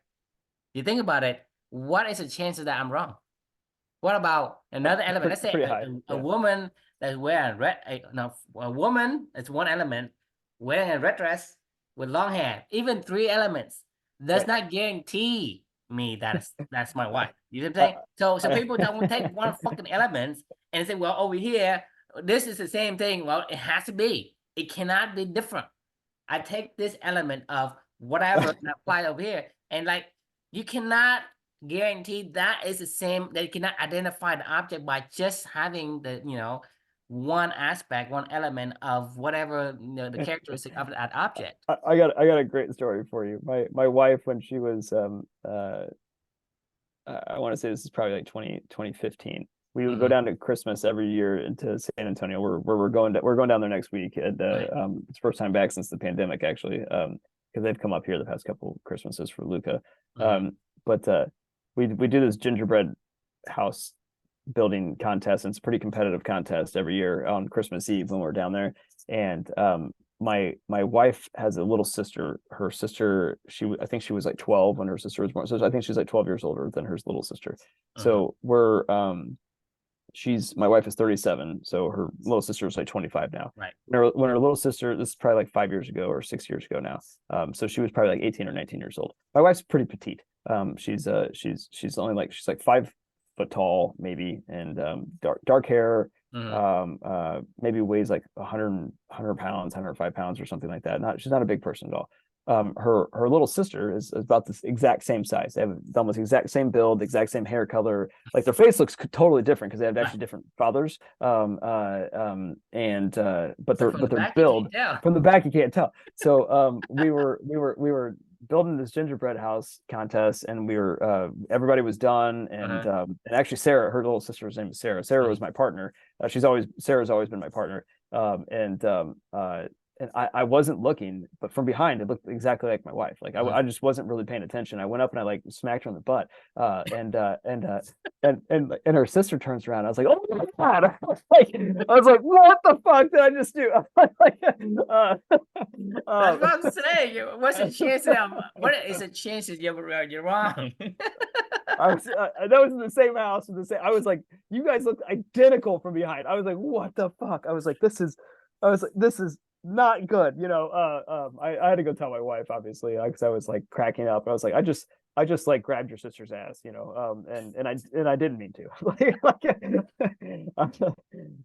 You think about it. What is the chances that I'm wrong? What about another element? Let's say Pretty high. a Yeah. woman that's wearing red. No, a woman that's one element wearing a red dress with long hair. Even three elements. does Right. not guarantee me that's my wife. You know what I'm I, saying? So I, people don't take one fucking element and say, well, over here, this is the same thing. Well, it has to be. It cannot be different. I take this element of whatever and apply over here, and like you cannot guarantee that is the same. That you cannot identify the object by just having the one aspect, one element of whatever the characteristic of that object. I got a great story for you. My wife, when she was I want to say this is probably like 2015. We would go Mhm. down to Christmas every year into San Antonio. Where we're going down there next week. And Right. it's first time back since the pandemic, actually. Because they've come up here the past couple Christmases for Luca. Mhm. But we do this gingerbread house building contest, and it's a pretty competitive contest every year on Christmas Eve when we're down there. And my wife has a little sister. Her sister, I think she was like 12 when her sister was born. So I think she's like 12 years older than her little sister. Mhm. So my wife is 37, so her little sister is like 25 now. Right. When her little sister, this is probably like 5 years ago or 6 years ago now. So she was probably like 18 or 19 years old. My wife's pretty petite. She's only like, she's like 5 foot tall maybe, and dark hair. Mhm. Maybe weighs like 100 pounds, 105 pounds or something like that. She's not a big person at all. Her little sister is about this exact same size. They have almost exact same build, exact same hair color. Like their face looks totally different because they have Right. actually different fathers. And but So from the their back, you build can't tell. from the back you can't tell. So we were building this gingerbread house contest, and we were everybody was done, Uh-huh. and actually Sarah, her little sister's name is Sarah. Sarah was Mhm. my partner. Sarah's always been my partner. And I wasn't looking, but from behind it looked exactly like my wife. Like Mhm. I just wasn't really paying attention. I went up and I like smacked her on the butt. And her sister turns around. I was like, oh my god! I was like, what the fuck did I just do? Like, That's uh, what I'm saying. What's the chance of what is the chances you're wrong? that was in the same house with the same. I was like, you guys look identical from behind. I was like, what the fuck? I was like, this is not good. I had to go tell my wife, obviously, because I was like cracking up. I was like, I just like grabbed your sister's ass, and I didn't mean to.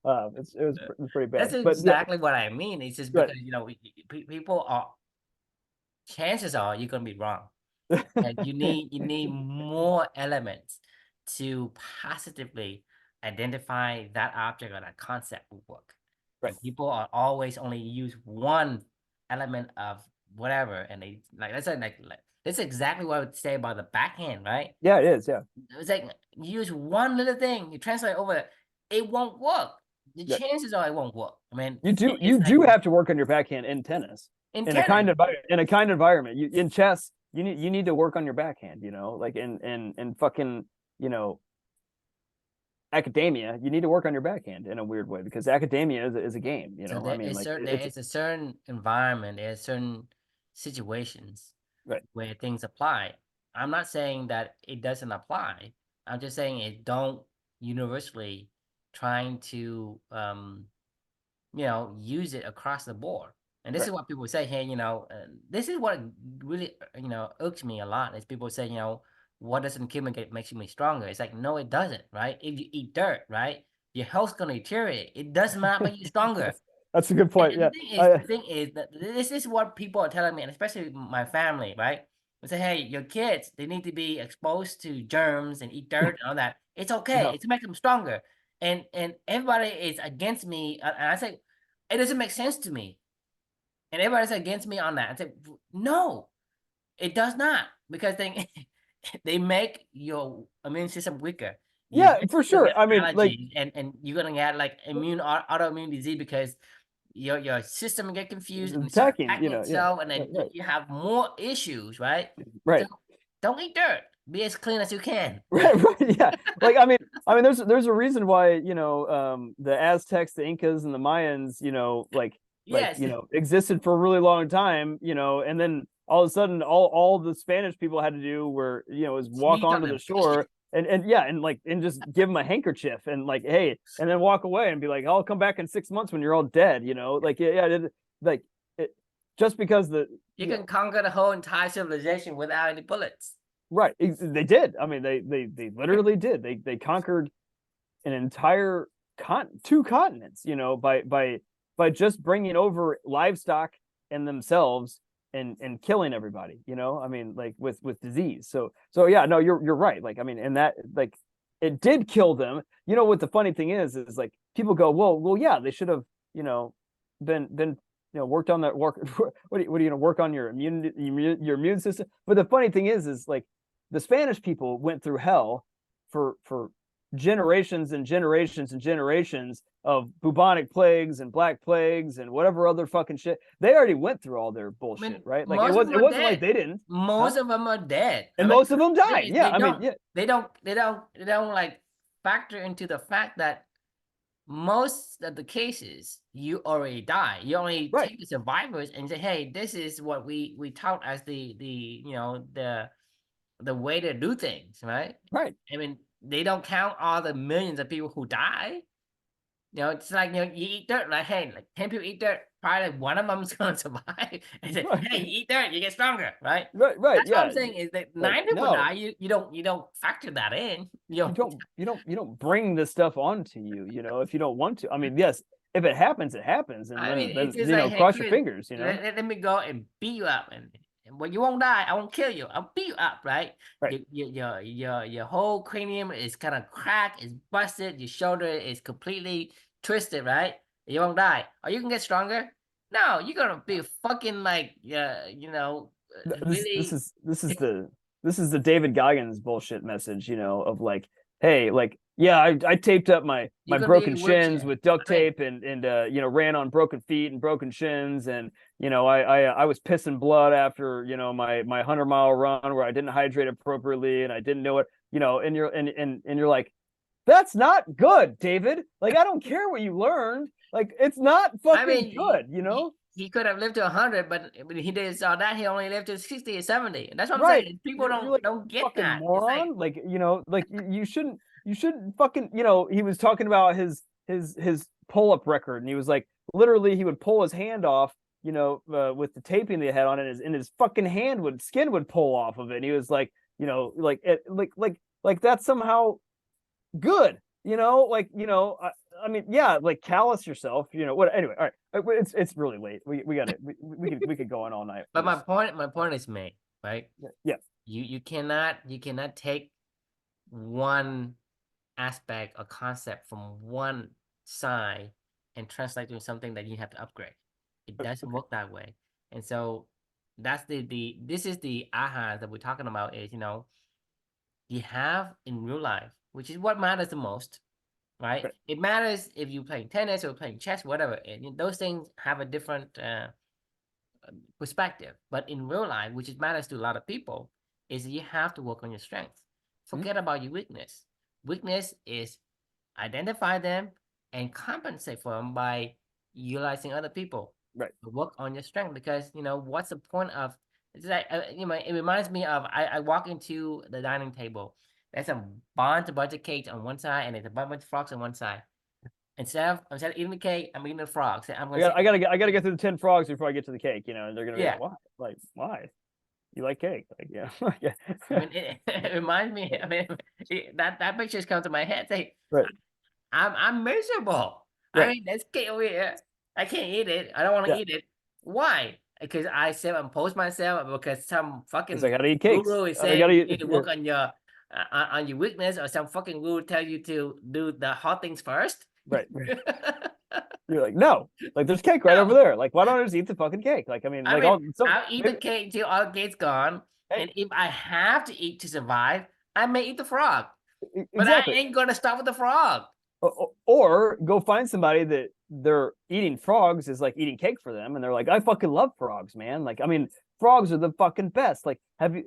It's pretty That's bad, but yeah, exactly what I mean. It's just right. because people are chances are you're gonna be wrong. And you need more elements to positively identify that object or that concept will work. Right. And people are always only use one element of whatever, and they like that's like that's exactly what I would say about the backhand, right? Yeah, it is. Yeah. It's like you use one little thing, you translate over it won't work. The Yeah. chances are it won't work. I mean, You it's like do have to work on your backhand in tennis, in in a tennis. kind environment. In chess, you need to work on your backhand. Like in fucking you know academia, you need to work on your backhand in a weird way, because academia is a game. So I mean, like there it's is a certain environment, there are certain situations right. where things apply. I'm not saying that it doesn't apply. I'm just saying it don't universally trying to use it across the board. And this Right. is what people say, hey, this is what really, irks me a lot is people say, what doesn't kill me makes me stronger. It's like, no, it doesn't, right? If you eat dirt, right, your health's gonna deteriorate. It does not make you stronger. That's a good And, point. and the Yeah. thing is, I the thing is that this is what people are telling me, and especially my family, right? They say, hey, your kids, they need to be exposed to germs and eat dirt and all that. It's okay. yeah. It's to make them stronger. And everybody is against me. And I say, it doesn't make sense to me. And everybody's against me on that. I say, no, it does not. Because they make your immune system weaker. You Yeah, for will sure. get I mean, like allergies and you're gonna get like autoimmune disease because your system get confused and start attacking. attacking Yeah. itself, and then Right. Right. you have more issues, right? So Right. don't eat dirt. Be as clean as you can. Right, right, yeah. Like there's a reason why the Aztecs, the Incas, and the Mayans, Yes, existed for a really long time, and then all of a sudden, all the Spanish people had to do was walk sneeze on onto the them. shore and yeah, and just give them a handkerchief and like, hey, and then walk away and be like, I'll come back in 6 months when you're all dead, like yeah, like it, just because You can conquer the whole entire civilization without any bullets. right. They did. I mean, they literally did. They conquered an entire two continents, you know, by just bringing over livestock and themselves and killing everybody, you know. I mean, like with disease. So yeah, no, you're right. Like, I mean, and that, like, it did kill them. You know what the funny thing is like people go, well, yeah, they should have, you know, been you know, worked on that work. What are you gonna work on your immune system? But the funny thing is like the Spanish people went through hell for generations and generations and generations of bubonic plagues and black plagues and whatever other fucking shit. They already went through all their bullshit, right? Like, it wasn't like they didn't. Most of them are dead. And most of them died. Yeah, I mean, yeah. They don't like factor into the fact that most of the cases you already die. You only take the survivors and say, hey, this is what we tout as the you know, the way to do things, right? Right. I mean, they don't count all the millions of people who die. You know, it's like, you know, you eat dirt, like, hey, like 10 people eat dirt, probably one of them is going to survive. And say, hey, you eat dirt, you get stronger, right? Right. That's what I'm saying is that 9 people die, you don't factor that in. You don't bring this stuff onto you, you know, if you don't want to. I mean, yes, if it happens, it happens, and then you know, like, cross your fingers, you know. Let me go and beat you up, and well, you won't die. I won't kill you. I'll beat you up, right? Right. Your whole cranium is kind of cracked, it's busted. Your shoulder is completely twisted, right? You won't die. Or you can get stronger. No, you're gonna be fucking like, you know, really. This is the David Goggins bullshit message, you know, of like, hey, like, yeah, I taped up my broken shins with duct tape and you know, ran on broken feet and broken shins, and you know, I was pissing blood after, you know, my 100-mile run where I didn't hydrate appropriately and I didn't know it, you know, and you're like, that's not good, David. Like, I don't care what you learned. Like, it's not fucking good, you know. He could have lived to 100, but when he did all that, he only lived to 60 or 70. That's what I'm saying. People don't get that. Moron. Like, you know, like you shouldn't fucking, you know, he was talking about his pull-up record, and he was like, literally, he would pull his hand off, you know, with the taping they had on it, and his fucking skin would pull off of it. And he was like, you know, like it, like that's somehow good, you know, like, you know, I mean, yeah, like, callous yourself, you know. What? Anyway, all right, it's really late. We got it. We could go on all night. But my point is made, right? Yeah. You cannot take one aspect or concept from one side and translate to something that you have to upgrade. It doesn't work that way. And so that's this is the aha that we're talking about, is, you know, you have in real life, which is what matters the most, right? It matters if you're playing tennis or playing chess, whatever. And those things have a different perspective. But in real life, which it matters to a lot of people, is you have to work on your strengths. Forget about your weakness. Weakness is identify them and compensate for them by utilizing other people. Right. Work on your strength, because, you know, what's the point of, it's like, you know, it reminds me of, I walk into the dining table. There's a bunch of cakes on one side, and there's a bunch of frogs on one side. Instead of eating the cake, I'm eating the frogs. I gotta get through the 10 frogs before I get to the cake, you know. And they're gonna be like, why? Like, why? You like cake? Like, yeah. Yeah. I mean, it reminds me. I mean, that picture's come to my head. Say, right. I'm miserable. Right. I mean, there's cake over here. I can't eat it. I don't want to eat it. Why? Because I self-impose myself, because some fucking I gotta eat cakes. Guru is saying you need to work on your weakness, or some fucking guru tell you to do the hot things first. Right. You're like, no, like, there's cake right over there. Like, why don't I just eat the fucking cake? Like, I mean, I'll eat the cake till all the cake's gone. Hey. And if I have to eat to survive, I may eat the frog. Exactly. But I ain't gonna stop with the frog. Or go find somebody that they're eating frogs is like eating cake for them, and they're like, I fucking love frogs, man. Like, I mean, frogs are the fucking best. Like, have you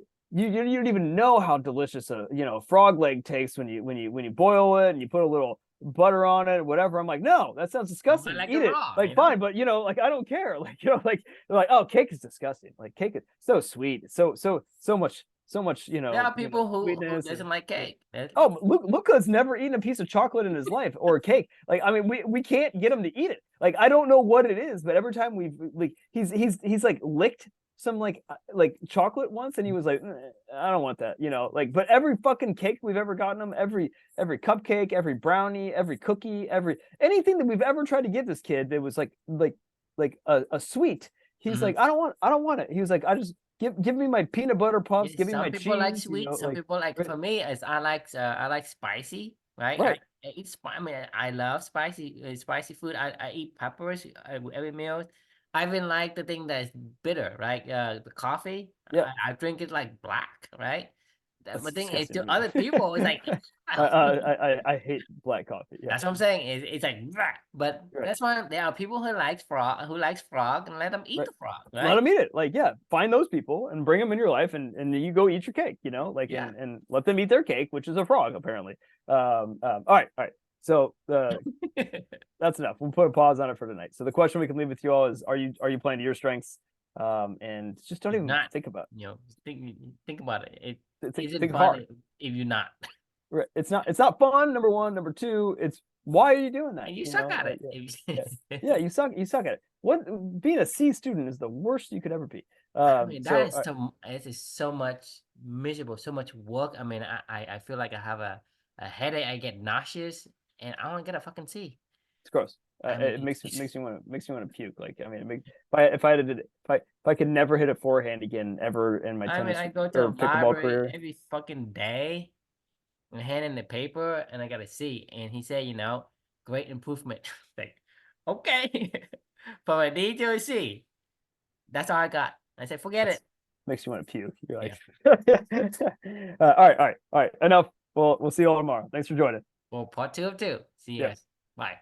don't even know how delicious a, you know, frog leg tastes when you boil it and you put a little butter on it, whatever. I'm like, no, that sounds disgusting. Like, eat it. Like, fine, but, you know, like, I don't care. Like, you know, like, they're like, oh, cake is disgusting. Like, cake is so sweet. It's so much so much, There are people who sweetness. doesn't like cake. Oh, Luca's never eaten a piece of chocolate in his life or a cake. Like, I mean, we can't get him to eat it. Like, I don't know what it is, but every time we've like he's like licked some like chocolate once, and he was like, I don't want that, like. But every fucking cake we've ever gotten him, every cupcake, every brownie, every cookie, anything that we've ever tried to give this kid that was like a sweet, he's like, I don't want it. He was like, I just give me my peanut butter puffs, give me Some my people like cheese, sweet. Some like. people like. Right. For me, as I like spicy. Right. Right. I eat I mean, I love spicy food. I eat peppers every meal. I even like the thing that is bitter. Right. The coffee. Yeah. I drink it like black. Right. That's But thing is, disgusting to to me. other people, it's like. I hate black coffee. Yeah. That's what I'm saying. It's like, "Rah." But Right. that's why there are people who likes frog, and let them eat Right. the frog, Let right? them eat it. Like, yeah, find those people and bring them in your life, and you go eat your cake, like, Yeah. and let them eat their cake, which is a frog, apparently. All right. So that's enough. We'll put a pause on it for tonight. So the question we can leave with you all is, are you playing to your strengths? And just don't If even not, think about think about it. It it. isn't Think fun hard. if you're not. Right. It's not fun, number one. Number two, it's why are you doing that? And you suck at Like, it. yeah, you suck at it. What being a C student is the worst you could ever be. I mean, that is So it is so much miserable, so much work. I mean, I feel like I have a headache. I get nauseous, and I don't get a fucking C. it's gross. I It mean, makes me want to puke. Like, I mean, if I could never hit a forehand again ever in my I mean, tennis I go to a or pickleball library career. every fucking day and hand in the paper, and I got a C. And he said, great improvement. Like, okay, from a D to a C. That's all I got. I said, forget it. Makes you want to puke. You're like, Yeah. all right. Enough. We'll see you all tomorrow. Thanks for joining. Well, part 2 of 2. See you Yeah. guys. Bye.